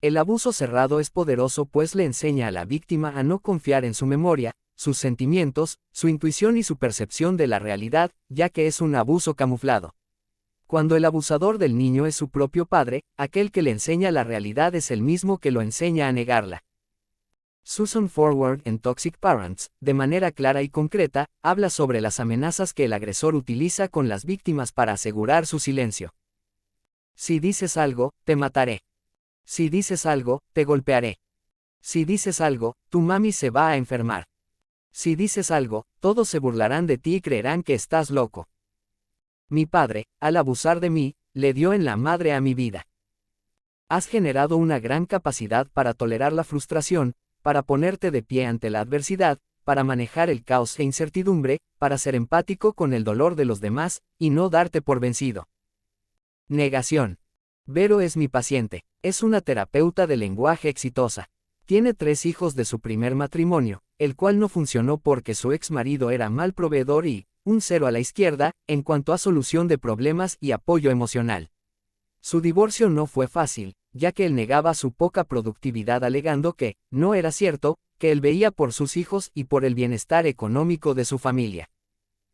S1: El abuso cerrado es poderoso pues le enseña a la víctima a no confiar en su memoria, sus sentimientos, su intuición y su percepción de la realidad, ya que es un abuso camuflado. Cuando el abusador del niño es su propio padre, aquel que le enseña la realidad es el mismo que lo enseña a negarla. Susan Forward en Toxic Parents, de manera clara y concreta, habla sobre las amenazas que el agresor utiliza con las víctimas para asegurar su silencio. Si dices algo, te mataré. Si dices algo, te golpearé. Si dices algo, tu mami se va a enfermar. Si dices algo, todos se burlarán de ti y creerán que estás loco. Mi padre, al abusar de mí, le dio en la madre a mi vida. Has generado una gran capacidad para tolerar la frustración, para ponerte de pie ante la adversidad, para manejar el caos e incertidumbre, para ser empático con el dolor de los demás, y no darte por vencido. Negación. Vero es mi paciente, es una terapeuta de lenguaje exitosa. Tiene 3 hijos de su primer matrimonio, el cual no funcionó porque su ex marido era mal proveedor y, un 0 a la izquierda, en cuanto a solución de problemas y apoyo emocional. Su divorcio no fue fácil, ya que él negaba su poca productividad alegando que, no era cierto, que él veía por sus hijos y por el bienestar económico de su familia.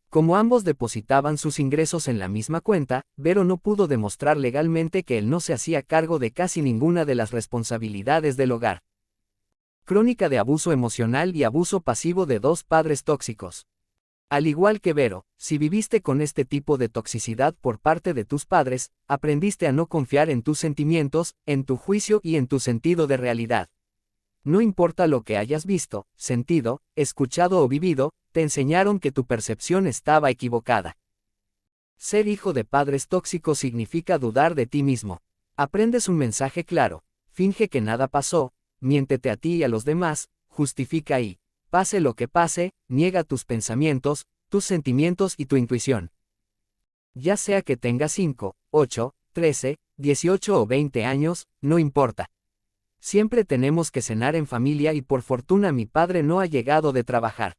S1: Como ambos depositaban sus ingresos en la misma cuenta, Vero no pudo demostrar legalmente que él no se hacía cargo de casi ninguna de las responsabilidades del hogar. Crónica de abuso emocional y abuso pasivo de 2 padres tóxicos. Al igual que Vero, si viviste con este tipo de toxicidad por parte de tus padres, aprendiste a no confiar en tus sentimientos, en tu juicio y en tu sentido de realidad. No importa lo que hayas visto, sentido, escuchado o vivido, te enseñaron que tu percepción estaba equivocada. Ser hijo de padres tóxicos significa dudar de ti mismo. Aprendes un mensaje claro, finge que nada pasó, miéntete a ti y a los demás, justifica y, pase lo que pase, niega tus pensamientos, tus sentimientos y tu intuición. Ya sea que tengas 5, 8, 13, 18 o 20 años, no importa. Siempre tenemos que cenar en familia y por fortuna mi padre no ha llegado de trabajar.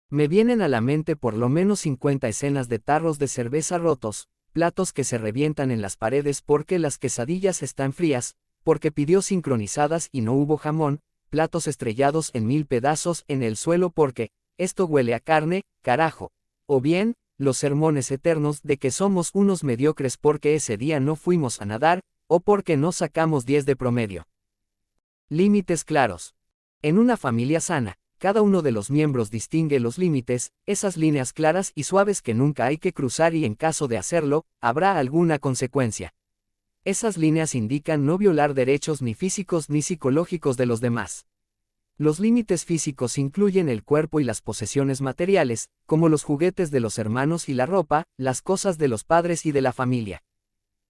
S1: Me vienen a la mente por lo menos 50 escenas de tarros de cerveza rotos, platos que se revientan en las paredes porque las quesadillas están frías, porque pidió sincronizadas y no hubo jamón, platos estrellados en 1000 pedazos en el suelo porque, esto huele a carne, carajo. O bien, los sermones eternos de que somos unos mediocres porque ese día no fuimos a nadar, o porque no sacamos 10 de promedio. Límites claros. En una familia sana, cada uno de los miembros distingue los límites, esas líneas claras y suaves que nunca hay que cruzar y en caso de hacerlo, habrá alguna consecuencia. Esas líneas indican no violar derechos ni físicos ni psicológicos de los demás. Los límites físicos incluyen el cuerpo y las posesiones materiales, como los juguetes de los hermanos y la ropa, las cosas de los padres y de la familia.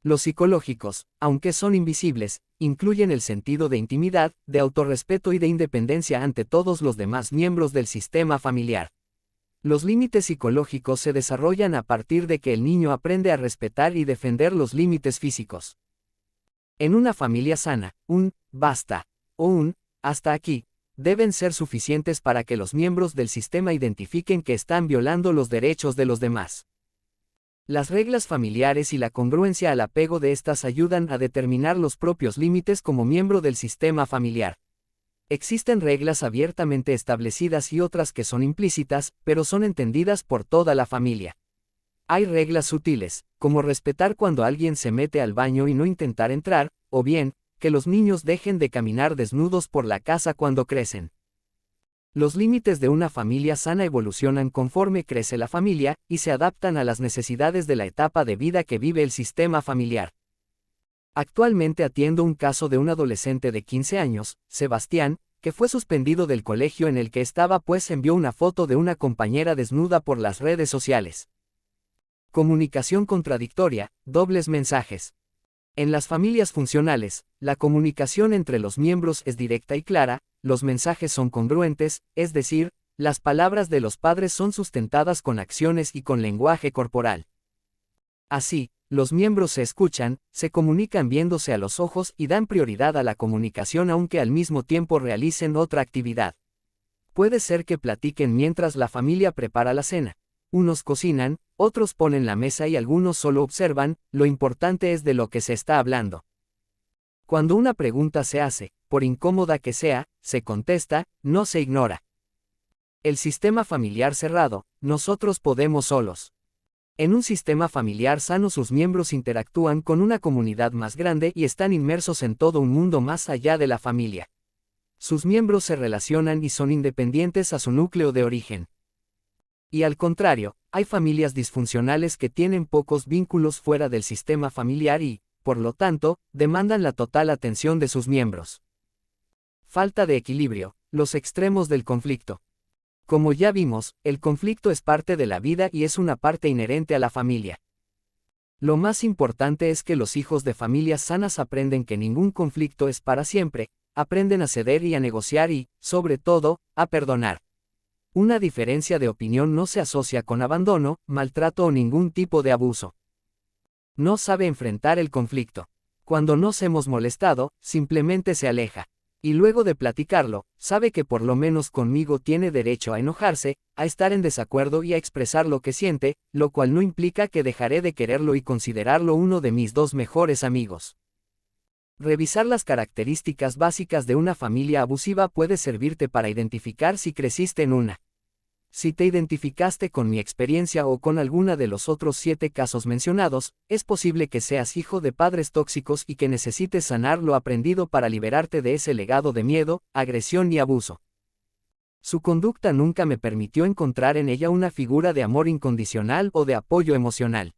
S1: Los psicológicos, aunque son invisibles, incluyen el sentido de intimidad, de autorrespeto y de independencia ante todos los demás miembros del sistema familiar. Los límites psicológicos se desarrollan a partir de que el niño aprende a respetar y defender los límites físicos. En una familia sana, un basta o un hasta aquí deben ser suficientes para que los miembros del sistema identifiquen que están violando los derechos de los demás. Las reglas familiares y la congruencia al apego de estas ayudan a determinar los propios límites como miembro del sistema familiar. Existen reglas abiertamente establecidas y otras que son implícitas, pero son entendidas por toda la familia. Hay reglas sutiles, como respetar cuando alguien se mete al baño y no intentar entrar, o bien, que los niños dejen de caminar desnudos por la casa cuando crecen. Los límites de una familia sana evolucionan conforme crece la familia, y se adaptan a las necesidades de la etapa de vida que vive el sistema familiar. Actualmente atiendo un caso de un adolescente de 15 años, Sebastián, que fue suspendido del colegio en el que estaba pues envió una foto de una compañera desnuda por las redes sociales. Comunicación contradictoria, dobles mensajes. En las familias funcionales, la comunicación entre los miembros es directa y clara, los mensajes son congruentes, es decir, las palabras de los padres son sustentadas con acciones y con lenguaje corporal. Así, los miembros se escuchan, se comunican viéndose a los ojos y dan prioridad a la comunicación aunque al mismo tiempo realicen otra actividad. Puede ser que platiquen mientras la familia prepara la cena. Unos cocinan, otros ponen la mesa y algunos solo observan, lo importante es de lo que se está hablando. Cuando una pregunta se hace, por incómoda que sea, se contesta, no se ignora. El sistema familiar cerrado, nosotros podemos solos. En un sistema familiar sano sus miembros interactúan con una comunidad más grande y están inmersos en todo un mundo más allá de la familia. Sus miembros se relacionan y son independientes a su núcleo de origen. Y al contrario, hay familias disfuncionales que tienen pocos vínculos fuera del sistema familiar y, por lo tanto, demandan la total atención de sus miembros. Falta de equilibrio, los extremos del conflicto. Como ya vimos, el conflicto es parte de la vida y es una parte inherente a la familia. Lo más importante es que los hijos de familias sanas aprenden que ningún conflicto es para siempre, aprenden a ceder y a negociar y, sobre todo, a perdonar. Una diferencia de opinión no se asocia con abandono, maltrato o ningún tipo de abuso. No sabe enfrentar el conflicto. Cuando nos hemos molestado, simplemente se aleja. Y luego de platicarlo, sabe que por lo menos conmigo tiene derecho a enojarse, a estar en desacuerdo y a expresar lo que siente, lo cual no implica que dejaré de quererlo y considerarlo uno de mis dos mejores amigos. Revisar las características básicas de una familia abusiva puede servirte para identificar si creciste en una. Si te identificaste con mi experiencia o con alguna de los otros 7 casos mencionados, es posible que seas hijo de padres tóxicos y que necesites sanar lo aprendido para liberarte de ese legado de miedo, agresión y abuso. Su conducta nunca me permitió encontrar en ella una figura de amor incondicional o de apoyo emocional.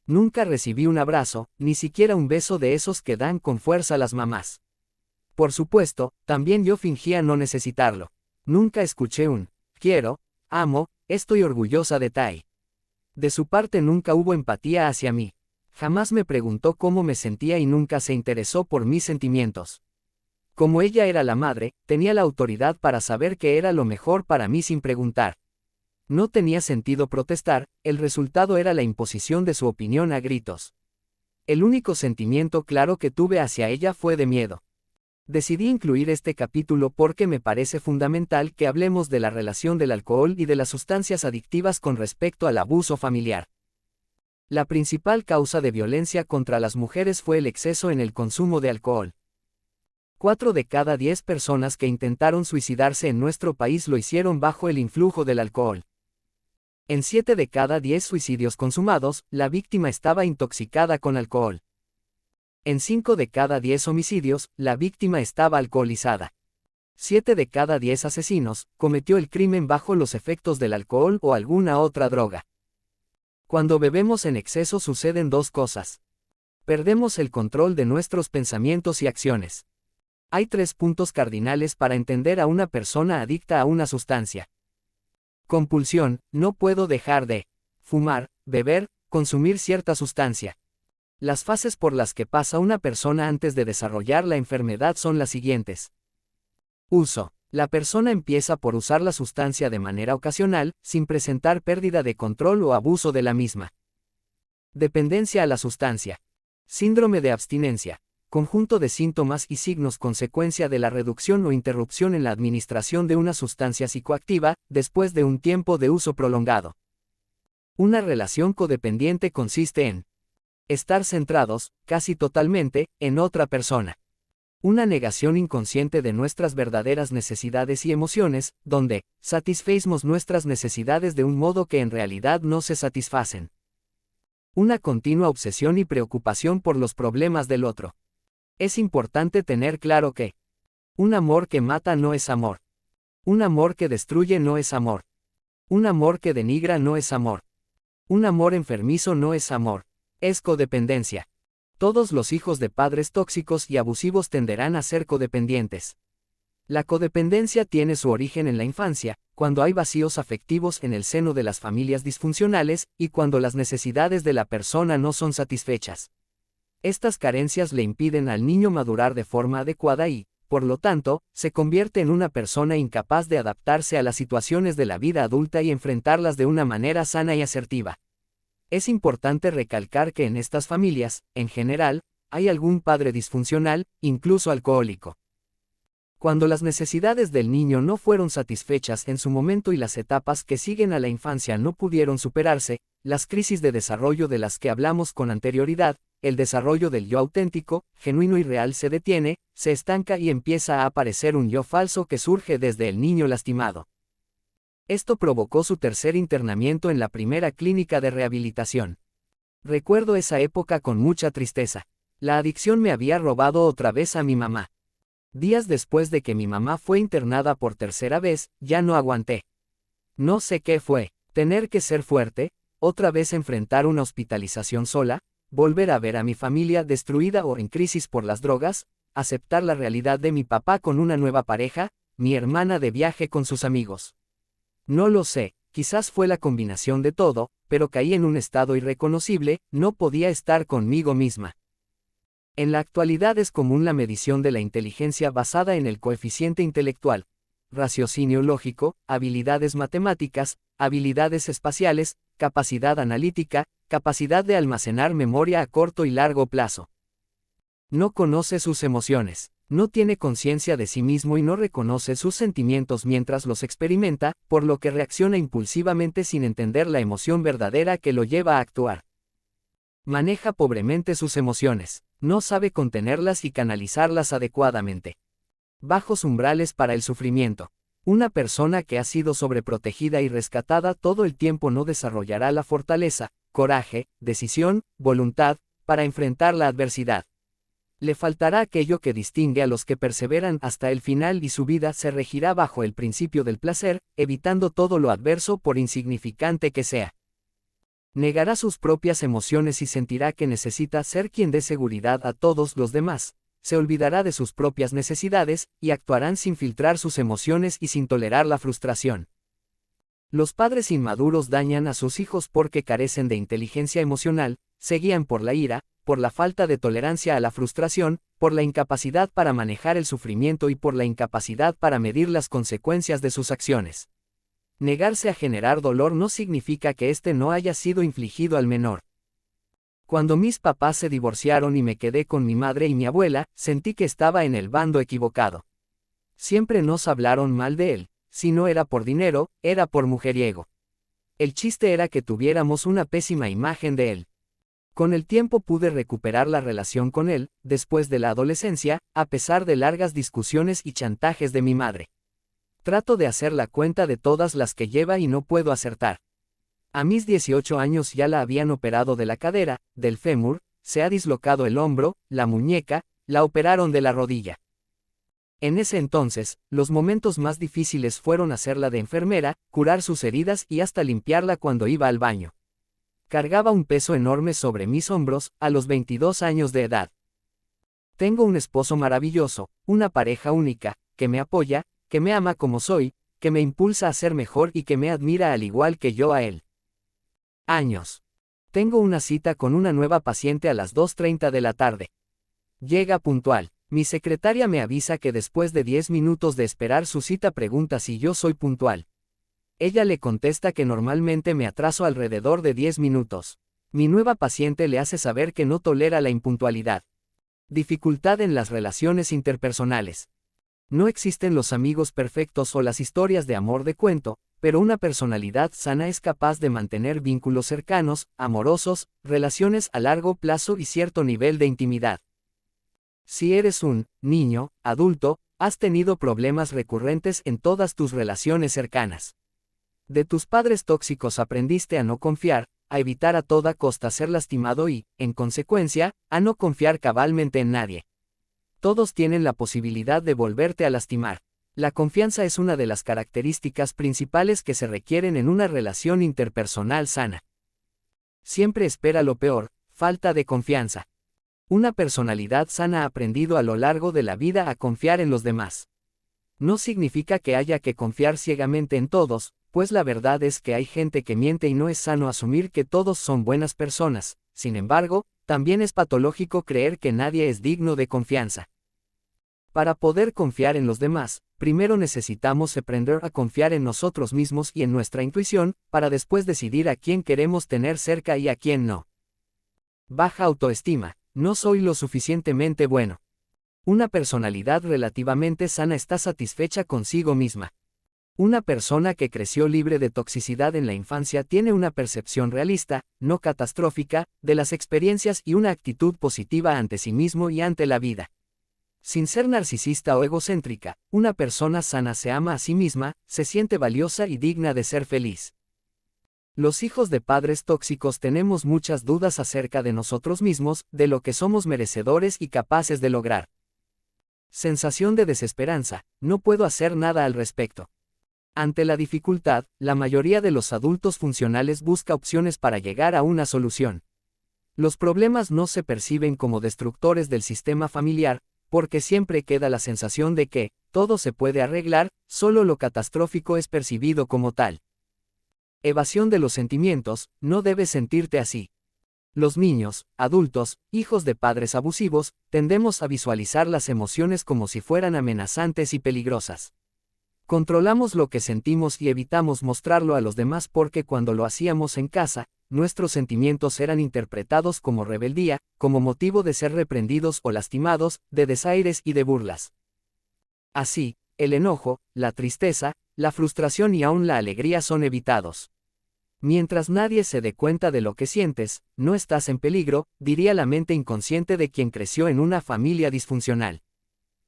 S1: Nunca recibí un abrazo, ni siquiera un beso de esos que dan con fuerza las mamás. Por supuesto, también yo fingía no necesitarlo. Nunca escuché un quiero, amo, estoy orgullosa de Tai. De su parte nunca hubo empatía hacia mí. Jamás me preguntó cómo me sentía y nunca se interesó por mis sentimientos. Como ella era la madre, tenía la autoridad para saber qué era lo mejor para mí sin preguntar. No tenía sentido protestar, el resultado era la imposición de su opinión a gritos. El único sentimiento claro que tuve hacia ella fue de miedo. Decidí incluir este capítulo porque me parece fundamental que hablemos de la relación del alcohol y de las sustancias adictivas con respecto al abuso familiar. La principal causa de violencia contra las mujeres fue el exceso en el consumo de alcohol. 4 de cada 10 personas que intentaron suicidarse en nuestro país lo hicieron bajo el influjo del alcohol. En 7 de cada 10 suicidios consumados, la víctima estaba intoxicada con alcohol. En 5 de cada 10 homicidios, la víctima estaba alcoholizada. 7 de cada 10 asesinos cometió el crimen bajo los efectos del alcohol o alguna otra droga. Cuando bebemos en exceso suceden 2 cosas. Perdemos el control de nuestros pensamientos y acciones. Hay 3 puntos cardinales para entender a una persona adicta a una sustancia. Compulsión, no puedo dejar de fumar, beber, consumir cierta sustancia. Las fases por las que pasa una persona antes de desarrollar la enfermedad son las siguientes. Uso. La persona empieza por usar la sustancia de manera ocasional, sin presentar pérdida de control o abuso de la misma. Dependencia a la sustancia. Síndrome de abstinencia. Conjunto de síntomas y signos consecuencia de la reducción o interrupción en la administración de una sustancia psicoactiva, después de un tiempo de uso prolongado. Una relación codependiente consiste en estar centrados, casi totalmente, en otra persona. Una negación inconsciente de nuestras verdaderas necesidades y emociones, donde satisfacemos nuestras necesidades de un modo que en realidad no se satisfacen. Una continua obsesión y preocupación por los problemas del otro. Es importante tener claro que un amor que mata no es amor. Un amor que destruye no es amor. Un amor que denigra no es amor. Un amor enfermizo no es amor. Es codependencia. Todos los hijos de padres tóxicos y abusivos tenderán a ser codependientes. La codependencia tiene su origen en la infancia, cuando hay vacíos afectivos en el seno de las familias disfuncionales, y cuando las necesidades de la persona no son satisfechas. Estas carencias le impiden al niño madurar de forma adecuada y, por lo tanto, se convierte en una persona incapaz de adaptarse a las situaciones de la vida adulta y enfrentarlas de una manera sana y asertiva. Es importante recalcar que en estas familias, en general, hay algún padre disfuncional, incluso alcohólico. Cuando las necesidades del niño no fueron satisfechas en su momento y las etapas que siguen a la infancia no pudieron superarse, las crisis de desarrollo de las que hablamos con anterioridad, el desarrollo del yo auténtico, genuino y real se detiene, se estanca y empieza a aparecer un yo falso que surge desde el niño lastimado. Esto provocó su tercer internamiento en la primera clínica de rehabilitación. Recuerdo esa época con mucha tristeza. La adicción me había robado otra vez a mi mamá. Días después de que mi mamá fue internada por tercera vez, ya no aguanté. No sé qué fue, tener que ser fuerte, otra vez enfrentar una hospitalización sola, volver a ver a mi familia destruida o en crisis por las drogas, aceptar la realidad de mi papá con una nueva pareja, mi hermana de viaje con sus amigos. No lo sé, quizás fue la combinación de todo, pero caí en un estado irreconocible, no podía estar conmigo misma. En la actualidad es común la medición de la inteligencia basada en el coeficiente intelectual, raciocinio lógico, habilidades matemáticas, habilidades espaciales, capacidad analítica, capacidad de almacenar memoria a corto y largo plazo. No conoce sus emociones, no tiene conciencia de sí mismo y no reconoce sus sentimientos mientras los experimenta, por lo que reacciona impulsivamente sin entender la emoción verdadera que lo lleva a actuar. Maneja pobremente sus emociones, no sabe contenerlas y canalizarlas adecuadamente. Bajos umbrales para el sufrimiento. Una persona que ha sido sobreprotegida y rescatada todo el tiempo no desarrollará la fortaleza, coraje, decisión, voluntad, para enfrentar la adversidad. Le faltará aquello que distingue a los que perseveran hasta el final y su vida se regirá bajo el principio del placer, evitando todo lo adverso por insignificante que sea. Negará sus propias emociones y sentirá que necesita ser quien dé seguridad a todos los demás. Se olvidará de sus propias necesidades, y actuarán sin filtrar sus emociones y sin tolerar la frustración. Los padres inmaduros dañan a sus hijos porque carecen de inteligencia emocional, se guían por la ira, por la falta de tolerancia a la frustración, por la incapacidad para manejar el sufrimiento y por la incapacidad para medir las consecuencias de sus acciones. Negarse a generar dolor no significa que éste no haya sido infligido al menor. Cuando mis papás se divorciaron y me quedé con mi madre y mi abuela, sentí que estaba en el bando equivocado. Siempre nos hablaron mal de él, si no era por dinero, era por mujeriego. El chiste era que tuviéramos una pésima imagen de él. Con el tiempo pude recuperar la relación con él, después de la adolescencia, a pesar de largas discusiones y chantajes de mi madre. Trato de hacer la cuenta de todas las que lleva y no puedo acertar. A mis 18 años ya la habían operado de la cadera, del fémur, se ha dislocado el hombro, la muñeca, la operaron de la rodilla. En ese entonces, los momentos más difíciles fueron hacerla de enfermera, curar sus heridas y hasta limpiarla cuando iba al baño. Cargaba un peso enorme sobre mis hombros, a los 22 años de edad. Tengo un esposo maravilloso, una pareja única, que me apoya, que me ama como soy, que me impulsa a ser mejor y que me admira al igual que yo a él. Años. Tengo una cita con una nueva paciente a las 2:30 de la tarde. Llega puntual. Mi secretaria me avisa que después de 10 minutos de esperar su cita pregunta si yo soy puntual. Ella le contesta que normalmente me atraso alrededor de 10 minutos. Mi nueva paciente le hace saber que no tolera la impuntualidad. Dificultad en las relaciones interpersonales. No existen los amigos perfectos o las historias de amor de cuento, pero una personalidad sana es capaz de mantener vínculos cercanos, amorosos, relaciones a largo plazo y cierto nivel de intimidad. Si eres un niño, adulto, has tenido problemas recurrentes en todas tus relaciones cercanas. De tus padres tóxicos aprendiste a no confiar, a evitar a toda costa ser lastimado y, en consecuencia, a no confiar cabalmente en nadie. Todos tienen la posibilidad de volverte a lastimar. La confianza es una de las características principales que se requieren en una relación interpersonal sana. Siempre espera lo peor, falta de confianza. Una personalidad sana ha aprendido a lo largo de la vida a confiar en los demás. No significa que haya que confiar ciegamente en todos, pues la verdad es que hay gente que miente y no es sano asumir que todos son buenas personas. Sin embargo, también es patológico creer que nadie es digno de confianza. Para poder confiar en los demás, primero necesitamos aprender a confiar en nosotros mismos y en nuestra intuición, para después decidir a quién queremos tener cerca y a quién no. Baja autoestima. No soy lo suficientemente bueno. Una personalidad relativamente sana está satisfecha consigo misma. Una persona que creció libre de toxicidad en la infancia tiene una percepción realista, no catastrófica, de las experiencias y una actitud positiva ante sí mismo y ante la vida. Sin ser narcisista o egocéntrica, una persona sana se ama a sí misma, se siente valiosa y digna de ser feliz. Los hijos de padres tóxicos tenemos muchas dudas acerca de nosotros mismos, de lo que somos merecedores y capaces de lograr. Sensación de desesperanza, no puedo hacer nada al respecto. Ante la dificultad, la mayoría de los adultos funcionales busca opciones para llegar a una solución. Los problemas no se perciben como destructores del sistema familiar, porque siempre queda la sensación de que todo se puede arreglar, solo lo catastrófico es percibido como tal. Evasión de los sentimientos, no debes sentirte así. Los niños, adultos, hijos de padres abusivos, tendemos a visualizar las emociones como si fueran amenazantes y peligrosas. Controlamos lo que sentimos y evitamos mostrarlo a los demás porque cuando lo hacíamos en casa, nuestros sentimientos eran interpretados como rebeldía, como motivo de ser reprendidos o lastimados, de desaires y de burlas. Así, el enojo, la tristeza, la frustración y aún la alegría son evitados. Mientras nadie se dé cuenta de lo que sientes, no estás en peligro, diría la mente inconsciente de quien creció en una familia disfuncional.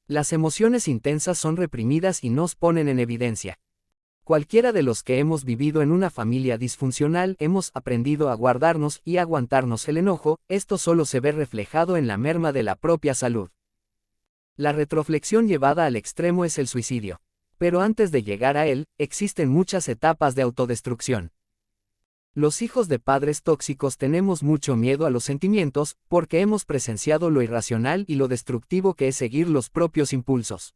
S1: Las emociones intensas son reprimidas y nos ponen en evidencia. Cualquiera de los que hemos vivido en una familia disfuncional hemos aprendido a guardarnos y aguantarnos el enojo, esto solo se ve reflejado en la merma de la propia salud. La retroflexión llevada al extremo es el suicidio. Pero antes de llegar a él, existen muchas etapas de autodestrucción. Los hijos de padres tóxicos tenemos mucho miedo a los sentimientos, porque hemos presenciado lo irracional y lo destructivo que es seguir los propios impulsos.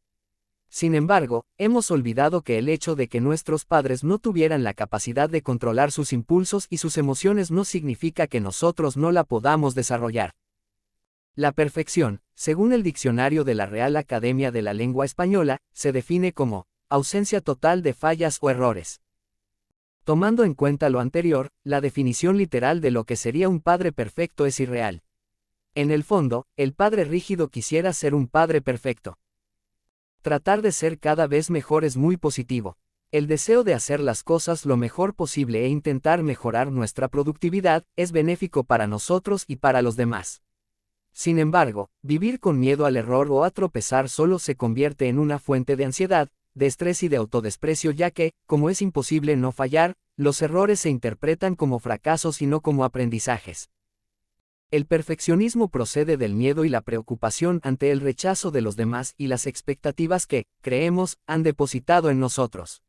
S1: Sin embargo, hemos olvidado que el hecho de que nuestros padres no tuvieran la capacidad de controlar sus impulsos y sus emociones no significa que nosotros no la podamos desarrollar. La perfección, según el diccionario de la Real Academia de la Lengua Española, se define como ausencia total de fallas o errores. Tomando en cuenta lo anterior, la definición literal de lo que sería un padre perfecto es irreal. En el fondo, el padre rígido quisiera ser un padre perfecto. Tratar de ser cada vez mejor es muy positivo. El deseo de hacer las cosas lo mejor posible e intentar mejorar nuestra productividad es benéfico para nosotros y para los demás. Sin embargo, vivir con miedo al error o a tropezar solo se convierte en una fuente de ansiedad, de estrés y de autodesprecio ya que, como es imposible no fallar, los errores se interpretan como fracasos y no como aprendizajes. El perfeccionismo procede del miedo y la preocupación ante el rechazo de los demás y las expectativas que, creemos, han depositado en nosotros.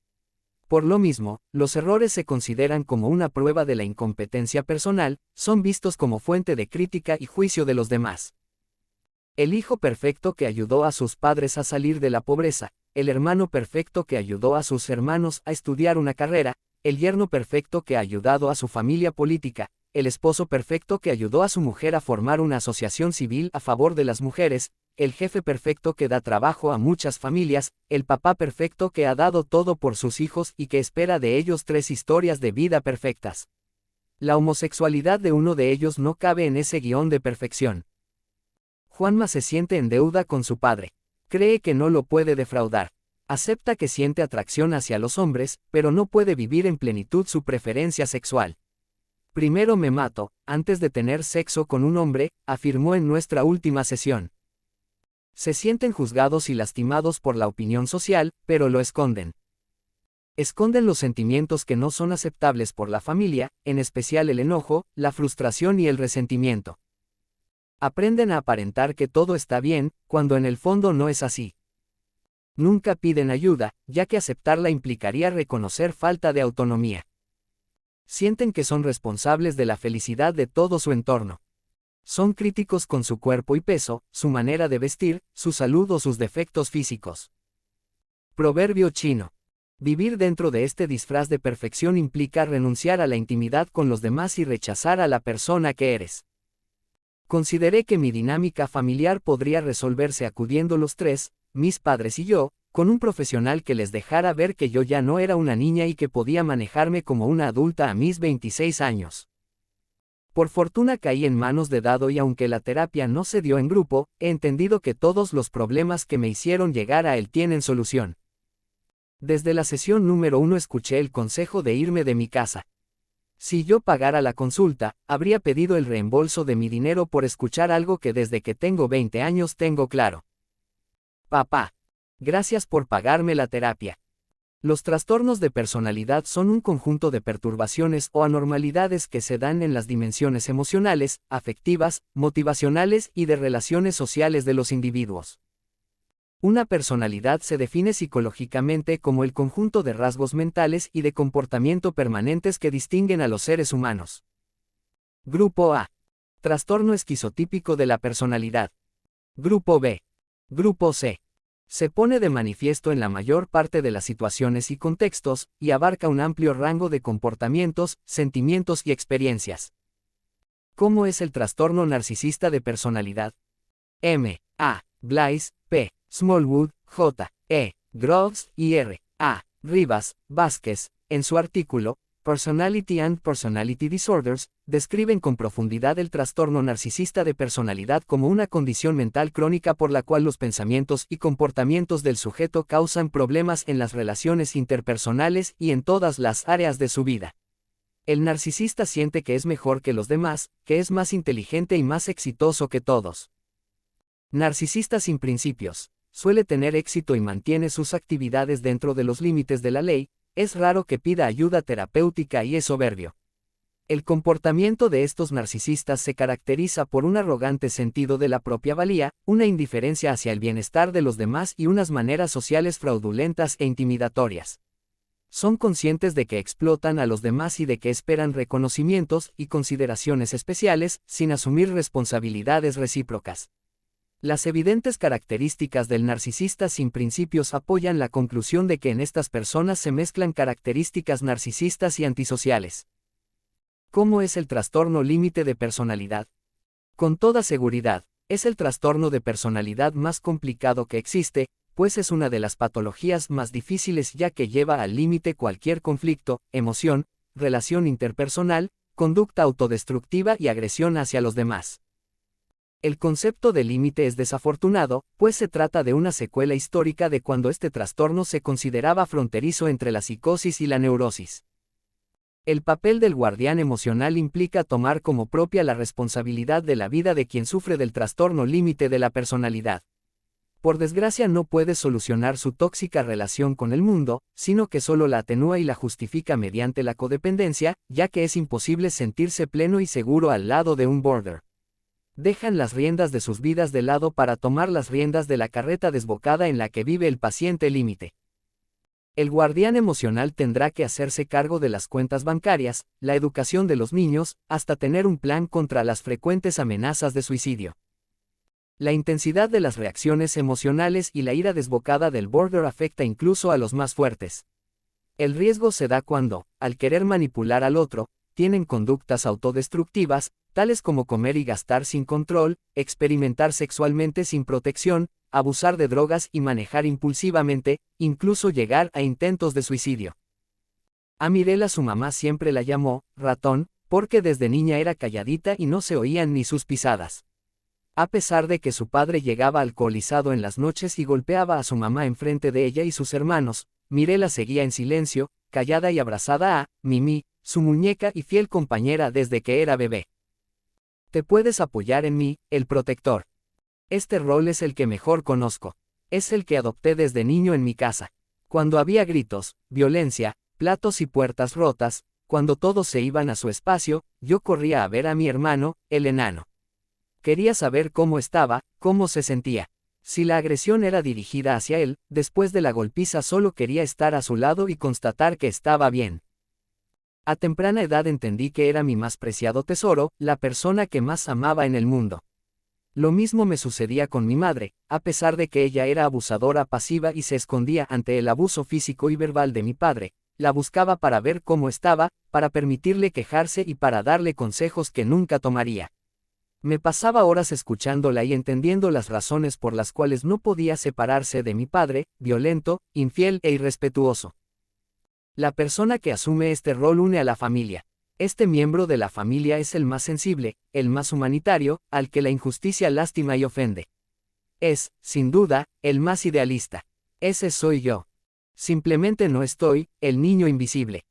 S1: Por lo mismo, los errores se consideran como una prueba de la incompetencia personal, son vistos como fuente de crítica y juicio de los demás. El hijo perfecto que ayudó a sus padres a salir de la pobreza, el hermano perfecto que ayudó a sus hermanos a estudiar una carrera, el yerno perfecto que ha ayudado a su familia política, el esposo perfecto que ayudó a su mujer a formar una asociación civil a favor de las mujeres, el jefe perfecto que da trabajo a muchas familias, el papá perfecto que ha dado todo por sus hijos y que espera de ellos 3 historias de vida perfectas. La homosexualidad de uno de ellos no cabe en ese guión de perfección. Juanma se siente en deuda con su padre. Cree que no lo puede defraudar. Acepta que siente atracción hacia los hombres, pero no puede vivir en plenitud su preferencia sexual. Primero me mato, antes de tener sexo con un hombre, afirmó en nuestra última sesión. Se sienten juzgados y lastimados por la opinión social, pero lo esconden. Esconden los sentimientos que no son aceptables por la familia, en especial el enojo, la frustración y el resentimiento. Aprenden a aparentar que todo está bien, cuando en el fondo no es así. Nunca piden ayuda, ya que aceptarla implicaría reconocer falta de autonomía. Sienten que son responsables de la felicidad de todo su entorno. Son críticos con su cuerpo y peso, su manera de vestir, su salud o sus defectos físicos. Proverbio chino. Vivir dentro de este disfraz de perfección implica renunciar a la intimidad con los demás y rechazar a la persona que eres. Consideré que mi dinámica familiar podría resolverse acudiendo los tres, mis padres y yo, con un profesional que les dejara ver que yo ya no era una niña y que podía manejarme como una adulta a mis 26 años. Por fortuna caí en manos de Dado y aunque la terapia no se dio en grupo, he entendido que todos los problemas que me hicieron llegar a él tienen solución. Desde la sesión número 1 escuché el consejo de irme de mi casa. Si yo pagara la consulta, habría pedido el reembolso de mi dinero por escuchar algo que desde que tengo 20 años tengo claro. Papá. Gracias por pagarme la terapia. Los trastornos de personalidad son un conjunto de perturbaciones o anormalidades que se dan en las dimensiones emocionales, afectivas, motivacionales y de relaciones sociales de los individuos. Una personalidad se define psicológicamente como el conjunto de rasgos mentales y de comportamiento permanentes que distinguen a los seres humanos. Grupo A. Trastorno esquizotípico de la personalidad. Grupo B. Grupo C. Se pone de manifiesto en la mayor parte de las situaciones y contextos, y abarca un amplio rango de comportamientos, sentimientos y experiencias. ¿Cómo es el trastorno narcisista de personalidad? M. A. Blaise, P. Smallwood, J. E. Groves y R. A. Rivas, Vázquez, en su artículo, Personality and Personality Disorders, describen con profundidad el trastorno narcisista de personalidad como una condición mental crónica por la cual los pensamientos y comportamientos del sujeto causan problemas en las relaciones interpersonales y en todas las áreas de su vida. El narcisista siente que es mejor que los demás, que es más inteligente y más exitoso que todos. Narcisista sin principios. Suele tener éxito y mantiene sus actividades dentro de los límites de la ley, es raro que pida ayuda terapéutica y es soberbio. El comportamiento de estos narcisistas se caracteriza por un arrogante sentido de la propia valía, una indiferencia hacia el bienestar de los demás y unas maneras sociales fraudulentas e intimidatorias. Son conscientes de que explotan a los demás y de que esperan reconocimientos y consideraciones especiales, sin asumir responsabilidades recíprocas. Las evidentes características del narcisista sin principios apoyan la conclusión de que en estas personas se mezclan características narcisistas y antisociales. ¿Cómo es el trastorno límite de personalidad? Con toda seguridad, es el trastorno de personalidad más complicado que existe, pues es una de las patologías más difíciles ya que lleva al límite cualquier conflicto, emoción, relación interpersonal, conducta autodestructiva y agresión hacia los demás. El concepto de límite es desafortunado, pues se trata de una secuela histórica de cuando este trastorno se consideraba fronterizo entre la psicosis y la neurosis. El papel del guardián emocional implica tomar como propia la responsabilidad de la vida de quien sufre del trastorno límite de la personalidad. Por desgracia no puede solucionar su tóxica relación con el mundo, sino que solo la atenúa y la justifica mediante la codependencia, ya que es imposible sentirse pleno y seguro al lado de un border. Dejan las riendas de sus vidas de lado para tomar las riendas de la carreta desbocada en la que vive el paciente límite. El guardián emocional tendrá que hacerse cargo de las cuentas bancarias, la educación de los niños, hasta tener un plan contra las frecuentes amenazas de suicidio. La intensidad de las reacciones emocionales y la ira desbocada del border afecta incluso a los más fuertes. El riesgo se da cuando, al querer manipular al otro, tienen conductas autodestructivas, tales como comer y gastar sin control, experimentar sexualmente sin protección, abusar de drogas y manejar impulsivamente, incluso llegar a intentos de suicidio. A Mirela su mamá siempre la llamó ratón, porque desde niña era calladita y no se oían ni sus pisadas. A pesar de que su padre llegaba alcoholizado en las noches y golpeaba a su mamá enfrente de ella y sus hermanos, Mirela seguía en silencio, callada y abrazada a Mimi, su muñeca y fiel compañera desde que era bebé. Te puedes apoyar en mí, el protector. Este rol es el que mejor conozco. Es el que adopté desde niño en mi casa. Cuando había gritos, violencia, platos y puertas rotas, cuando todos se iban a su espacio, yo corría a ver a mi hermano, el enano. Quería saber cómo estaba, cómo se sentía. Si la agresión era dirigida hacia él, después de la golpiza solo quería estar a su lado y constatar que estaba bien. A temprana edad entendí que era mi más preciado tesoro, la persona que más amaba en el mundo. Lo mismo me sucedía con mi madre, a pesar de que ella era abusadora pasiva y se escondía ante el abuso físico y verbal de mi padre. La buscaba para ver cómo estaba, para permitirle quejarse y para darle consejos que nunca tomaría. Me pasaba horas escuchándola y entendiendo las razones por las cuales no podía separarse de mi padre, violento, infiel e irrespetuoso. La persona que asume este rol une a la familia. Este miembro de la familia es el más sensible, el más humanitario, al que la injusticia lastima y ofende. Es, sin duda, el más idealista. Ese soy yo. Simplemente no estoy, el niño invisible.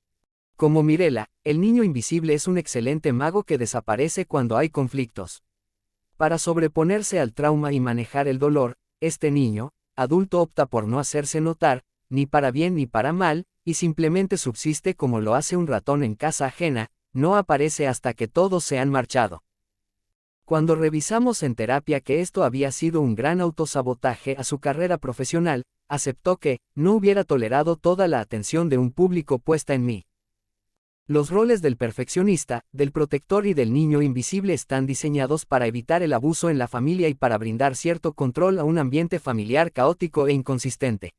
S1: Como Mirela, el niño invisible es un excelente mago que desaparece cuando hay conflictos. Para sobreponerse al trauma y manejar el dolor, este niño, adulto opta por no hacerse notar, ni para bien ni para mal, y simplemente subsiste como lo hace un ratón en casa ajena, no aparece hasta que todos se han marchado. Cuando revisamos en terapia que esto había sido un gran autosabotaje a su carrera profesional, aceptó que no hubiera tolerado toda la atención de un público puesta en mí. Los roles del perfeccionista, del protector y del niño invisible están diseñados para evitar el abuso en la familia y para brindar cierto control a un ambiente familiar caótico e inconsistente.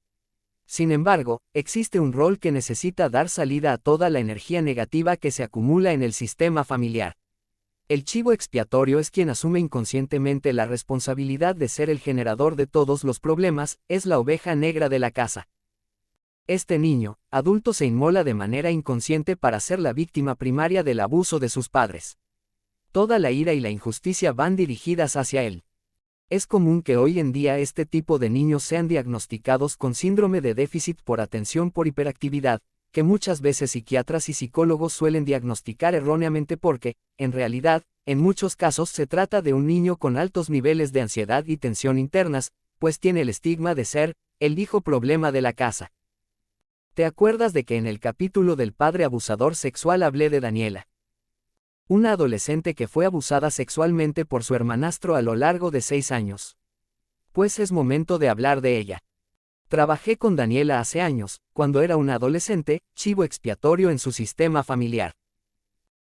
S1: Sin embargo, existe un rol que necesita dar salida a toda la energía negativa que se acumula en el sistema familiar. El chivo expiatorio es quien asume inconscientemente la responsabilidad de ser el generador de todos los problemas, es la oveja negra de la casa. Este niño, adulto, se inmola de manera inconsciente para ser la víctima primaria del abuso de sus padres. Toda la ira y la injusticia van dirigidas hacia él. Es común que hoy en día este tipo de niños sean diagnosticados con síndrome de déficit por atención por hiperactividad, que muchas veces psiquiatras y psicólogos suelen diagnosticar erróneamente porque, en realidad, en muchos casos se trata de un niño con altos niveles de ansiedad y tensión internas, pues tiene el estigma de ser el hijo problema de la casa. ¿Te acuerdas de que en el capítulo del padre abusador sexual hablé de Daniela? Una adolescente que fue abusada sexualmente por su hermanastro a lo largo de 6 años. Pues es momento de hablar de ella. Trabajé con Daniela hace años, cuando era una adolescente, chivo expiatorio en su sistema familiar.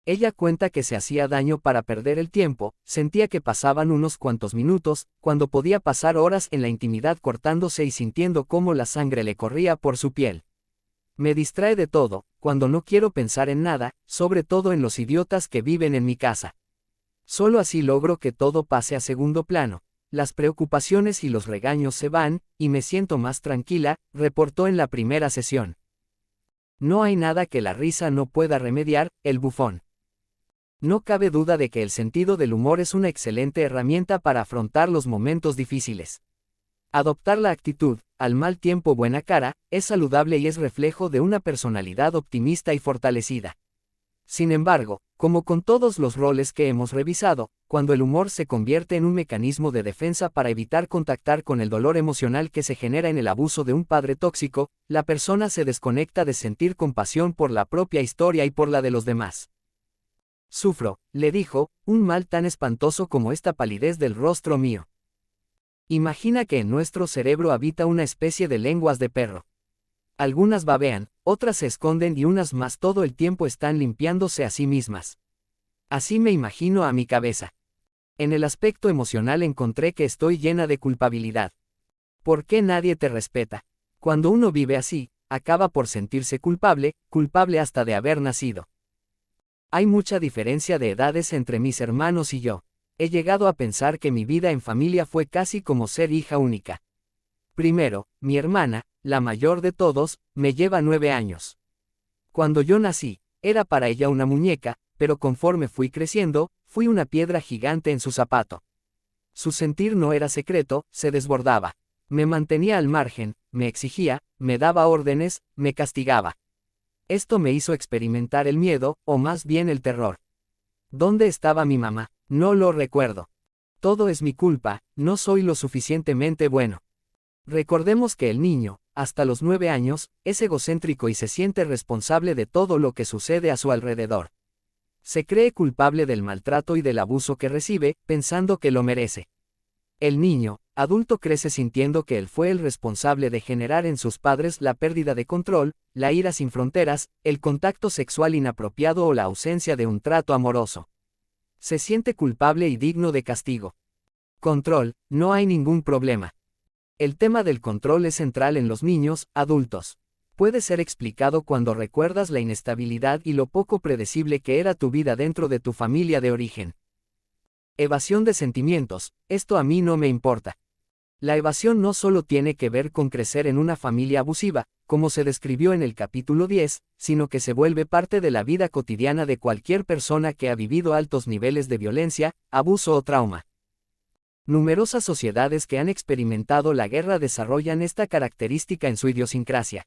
S1: Ella cuenta que se hacía daño para perder el tiempo, sentía que pasaban unos cuantos minutos, cuando podía pasar horas en la intimidad cortándose y sintiendo cómo la sangre le corría por su piel. Me distrae de todo, cuando no quiero pensar en nada, sobre todo en los idiotas que viven en mi casa. Solo así logro que todo pase a segundo plano. Las preocupaciones y los regaños se van, y me siento más tranquila, reportó en la primera sesión. No hay nada que la risa no pueda remediar, el bufón. No cabe duda de que el sentido del humor es una excelente herramienta para afrontar los momentos difíciles. Adoptar la actitud, al mal tiempo buena cara, es saludable y es reflejo de una personalidad optimista y fortalecida. Sin embargo, como con todos los roles que hemos revisado, cuando el humor se convierte en un mecanismo de defensa para evitar contactar con el dolor emocional que se genera en el abuso de un padre tóxico, la persona se desconecta de sentir compasión por la propia historia y por la de los demás. Sufro, le dijo, un mal tan espantoso como esta palidez del rostro mío. Imagina que en nuestro cerebro habita una especie de lenguas de perro. Algunas babean, otras se esconden y unas más todo el tiempo están limpiándose a sí mismas. Así me imagino a mi cabeza. En el aspecto emocional encontré que estoy llena de culpabilidad. ¿Por qué nadie te respeta? Cuando uno vive así, acaba por sentirse culpable, culpable hasta de haber nacido. Hay mucha diferencia de edades entre mis hermanos y yo. He llegado a pensar que mi vida en familia fue casi como ser hija única. Primero, mi hermana, la mayor de todos, me lleva 9 años. Cuando yo nací, era para ella una muñeca, pero conforme fui creciendo, fui una piedra gigante en su zapato. Su sentir no era secreto, se desbordaba. Me mantenía al margen, me exigía, me daba órdenes, me castigaba. Esto me hizo experimentar el miedo, o más bien el terror. ¿Dónde estaba mi mamá? No lo recuerdo. Todo es mi culpa, no soy lo suficientemente bueno. Recordemos que el niño, hasta los 9 años, es egocéntrico y se siente responsable de todo lo que sucede a su alrededor. Se cree culpable del maltrato y del abuso que recibe, pensando que lo merece. El niño, adulto crece sintiendo que él fue el responsable de generar en sus padres la pérdida de control, la ira sin fronteras, el contacto sexual inapropiado o la ausencia de un trato amoroso. Se siente culpable y digno de castigo. Control, no hay ningún problema. El tema del control es central en los niños, adultos. Puede ser explicado cuando recuerdas la inestabilidad y lo poco predecible que era tu vida dentro de tu familia de origen. Evasión de sentimientos, esto a mí no me importa. La evasión no solo tiene que ver con crecer en una familia abusiva, como se describió en el capítulo 10, sino que se vuelve parte de la vida cotidiana de cualquier persona que ha vivido altos niveles de violencia, abuso o trauma. Numerosas sociedades que han experimentado la guerra desarrollan esta característica en su idiosincrasia.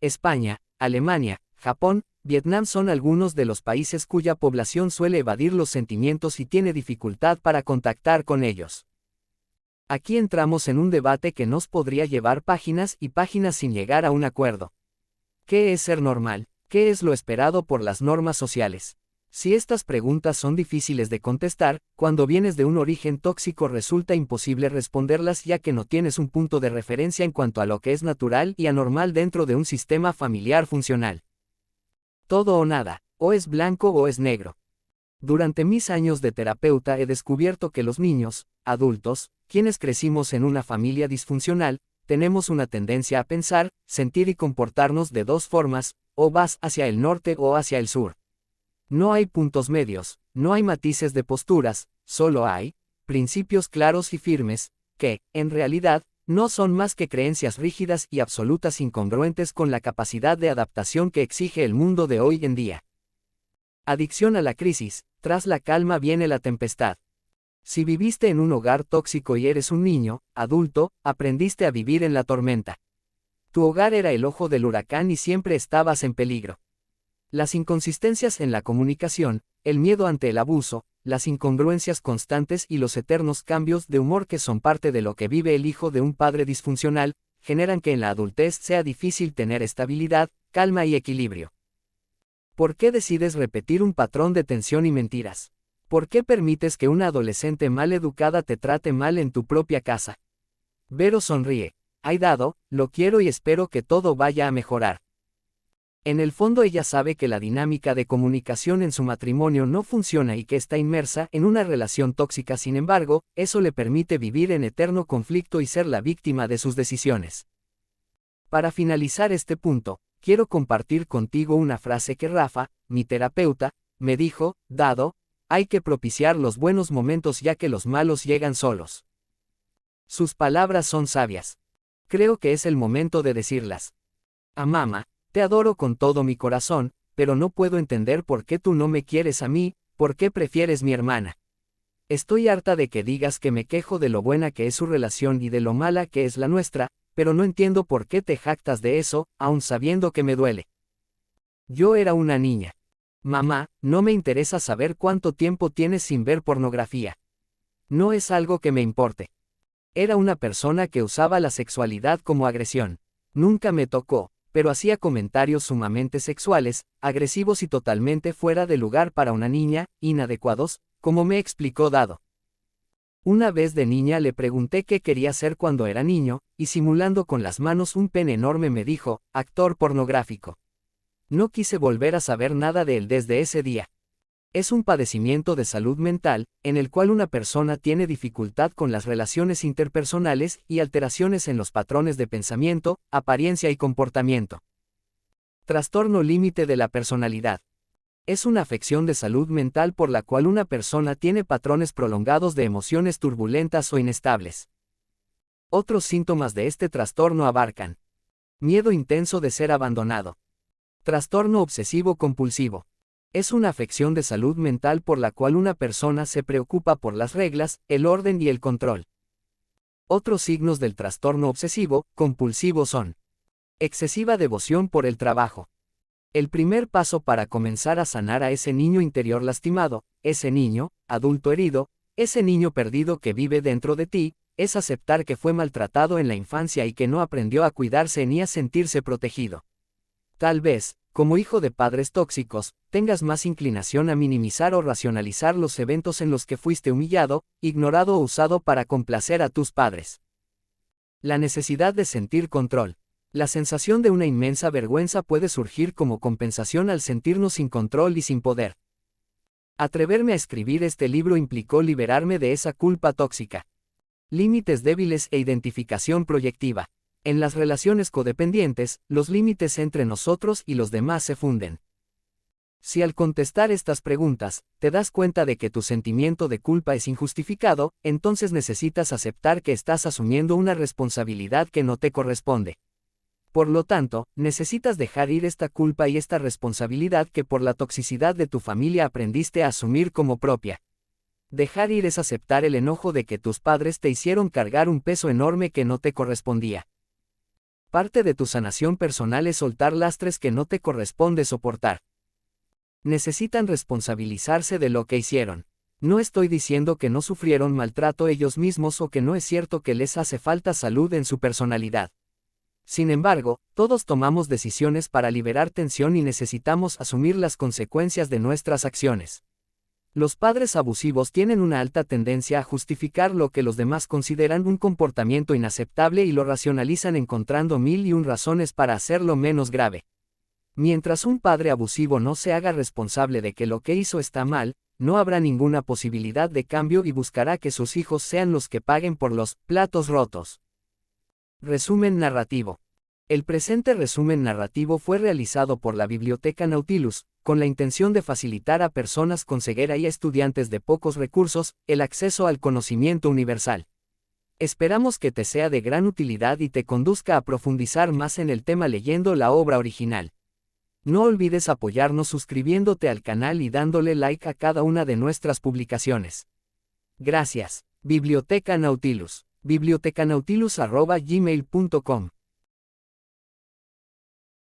S1: España, Alemania, Japón, Vietnam son algunos de los países cuya población suele evadir los sentimientos y tiene dificultad para contactar con ellos. Aquí entramos en un debate que nos podría llevar páginas y páginas sin llegar a un acuerdo. ¿Qué es ser normal? ¿Qué es lo esperado por las normas sociales? Si estas preguntas son difíciles de contestar, cuando vienes de un origen tóxico resulta imposible responderlas ya que no tienes un punto de referencia en cuanto a lo que es natural y anormal dentro de un sistema familiar funcional. Todo o nada, o es blanco o es negro. Durante mis años de terapeuta he descubierto que los niños, adultos, quienes crecimos en una familia disfuncional, tenemos una tendencia a pensar, sentir y comportarnos de dos formas, o vas hacia el norte o hacia el sur. No hay puntos medios, no hay matices de posturas, solo hay principios claros y firmes, que, en realidad, no son más que creencias rígidas y absolutas incongruentes con la capacidad de adaptación que exige el mundo de hoy en día. Adicción a la crisis, tras la calma viene la tempestad. Si viviste en un hogar tóxico y eres un niño, adulto, aprendiste a vivir en la tormenta. Tu hogar era el ojo del huracán y siempre estabas en peligro. Las inconsistencias en la comunicación, el miedo ante el abuso, las incongruencias constantes y los eternos cambios de humor que son parte de lo que vive el hijo de un padre disfuncional, generan que en la adultez sea difícil tener estabilidad, calma y equilibrio. ¿Por qué decides repetir un patrón de tensión y mentiras? ¿Por qué permites que una adolescente mal educada te trate mal en tu propia casa? Vero sonríe. Ay dado, lo quiero y espero que todo vaya a mejorar. En el fondo ella sabe que la dinámica de comunicación en su matrimonio no funciona y que está inmersa en una relación tóxica. Sin embargo, eso le permite vivir en eterno conflicto y ser la víctima de sus decisiones. Para finalizar este punto, quiero compartir contigo una frase que Rafa, mi terapeuta, me dijo: Dado, hay que propiciar los buenos momentos ya que los malos llegan solos. Sus palabras son sabias. Creo que es el momento de decirlas. A mamá, te adoro con todo mi corazón, pero no puedo entender por qué tú no me quieres a mí, por qué prefieres mi hermana. Estoy harta de que digas que me quejo de lo buena que es su relación y de lo mala que es la nuestra, pero no entiendo por qué te jactas de eso, aun sabiendo que me duele. Yo era una niña. Mamá, no me interesa saber cuánto tiempo tienes sin ver pornografía. No es algo que me importe. Era una persona que usaba la sexualidad como agresión. Nunca me tocó, pero hacía comentarios sumamente sexuales, agresivos y totalmente fuera de lugar para una niña, inadecuados, como me explicó Dado. Una vez de niña le pregunté qué quería ser cuando era niño, y simulando con las manos un pene enorme me dijo: actor pornográfico. No quise volver a saber nada de él desde ese día. Es un padecimiento de salud mental, en el cual una persona tiene dificultad con las relaciones interpersonales y alteraciones en los patrones de pensamiento, apariencia y comportamiento. Trastorno límite de la personalidad. Es una afección de salud mental por la cual una persona tiene patrones prolongados de emociones turbulentas o inestables. Otros síntomas de este trastorno abarcan: miedo intenso de ser abandonado. Trastorno obsesivo-compulsivo. Es una afección de salud mental por la cual una persona se preocupa por las reglas, el orden y el control. Otros signos del trastorno obsesivo-compulsivo son: excesiva devoción por el trabajo. El primer paso para comenzar a sanar a ese niño interior lastimado, ese niño, adulto herido, ese niño perdido que vive dentro de ti, es aceptar que fue maltratado en la infancia y que no aprendió a cuidarse ni a sentirse protegido. Tal vez, como hijo de padres tóxicos, tengas más inclinación a minimizar o racionalizar los eventos en los que fuiste humillado, ignorado o usado para complacer a tus padres. La necesidad de sentir control. La sensación de una inmensa vergüenza puede surgir como compensación al sentirnos sin control y sin poder. Atreverme a escribir este libro implicó liberarme de esa culpa tóxica. Límites débiles e identificación proyectiva. En las relaciones codependientes, los límites entre nosotros y los demás se funden. Si al contestar estas preguntas, te das cuenta de que tu sentimiento de culpa es injustificado, entonces necesitas aceptar que estás asumiendo una responsabilidad que no te corresponde. Por lo tanto, necesitas dejar ir esta culpa y esta responsabilidad que por la toxicidad de tu familia aprendiste a asumir como propia. Dejar ir es aceptar el enojo de que tus padres te hicieron cargar un peso enorme que no te correspondía. Parte de tu sanación personal es soltar lastres que no te corresponde soportar. Necesitan responsabilizarse de lo que hicieron. No estoy diciendo que no sufrieron maltrato ellos mismos o que no es cierto que les hace falta salud en su personalidad. Sin embargo, todos tomamos decisiones para liberar tensión y necesitamos asumir las consecuencias de nuestras acciones. Los padres abusivos tienen una alta tendencia a justificar lo que los demás consideran un comportamiento inaceptable y lo racionalizan encontrando 1001 razones para hacerlo menos grave. Mientras un padre abusivo no se haga responsable de que lo que hizo está mal, no habrá ninguna posibilidad de cambio y buscará que sus hijos sean los que paguen por los platos rotos. Resumen narrativo. El presente resumen narrativo fue realizado por la Biblioteca Nautilus, con la intención de facilitar a personas con ceguera y a estudiantes de pocos recursos, el acceso al conocimiento universal. Esperamos que te sea de gran utilidad y te conduzca a profundizar más en el tema leyendo la obra original. No olvides apoyarnos suscribiéndote al canal y dándole like a cada una de nuestras publicaciones. Gracias. Biblioteca Nautilus. bibliotecanautilus@gmail.com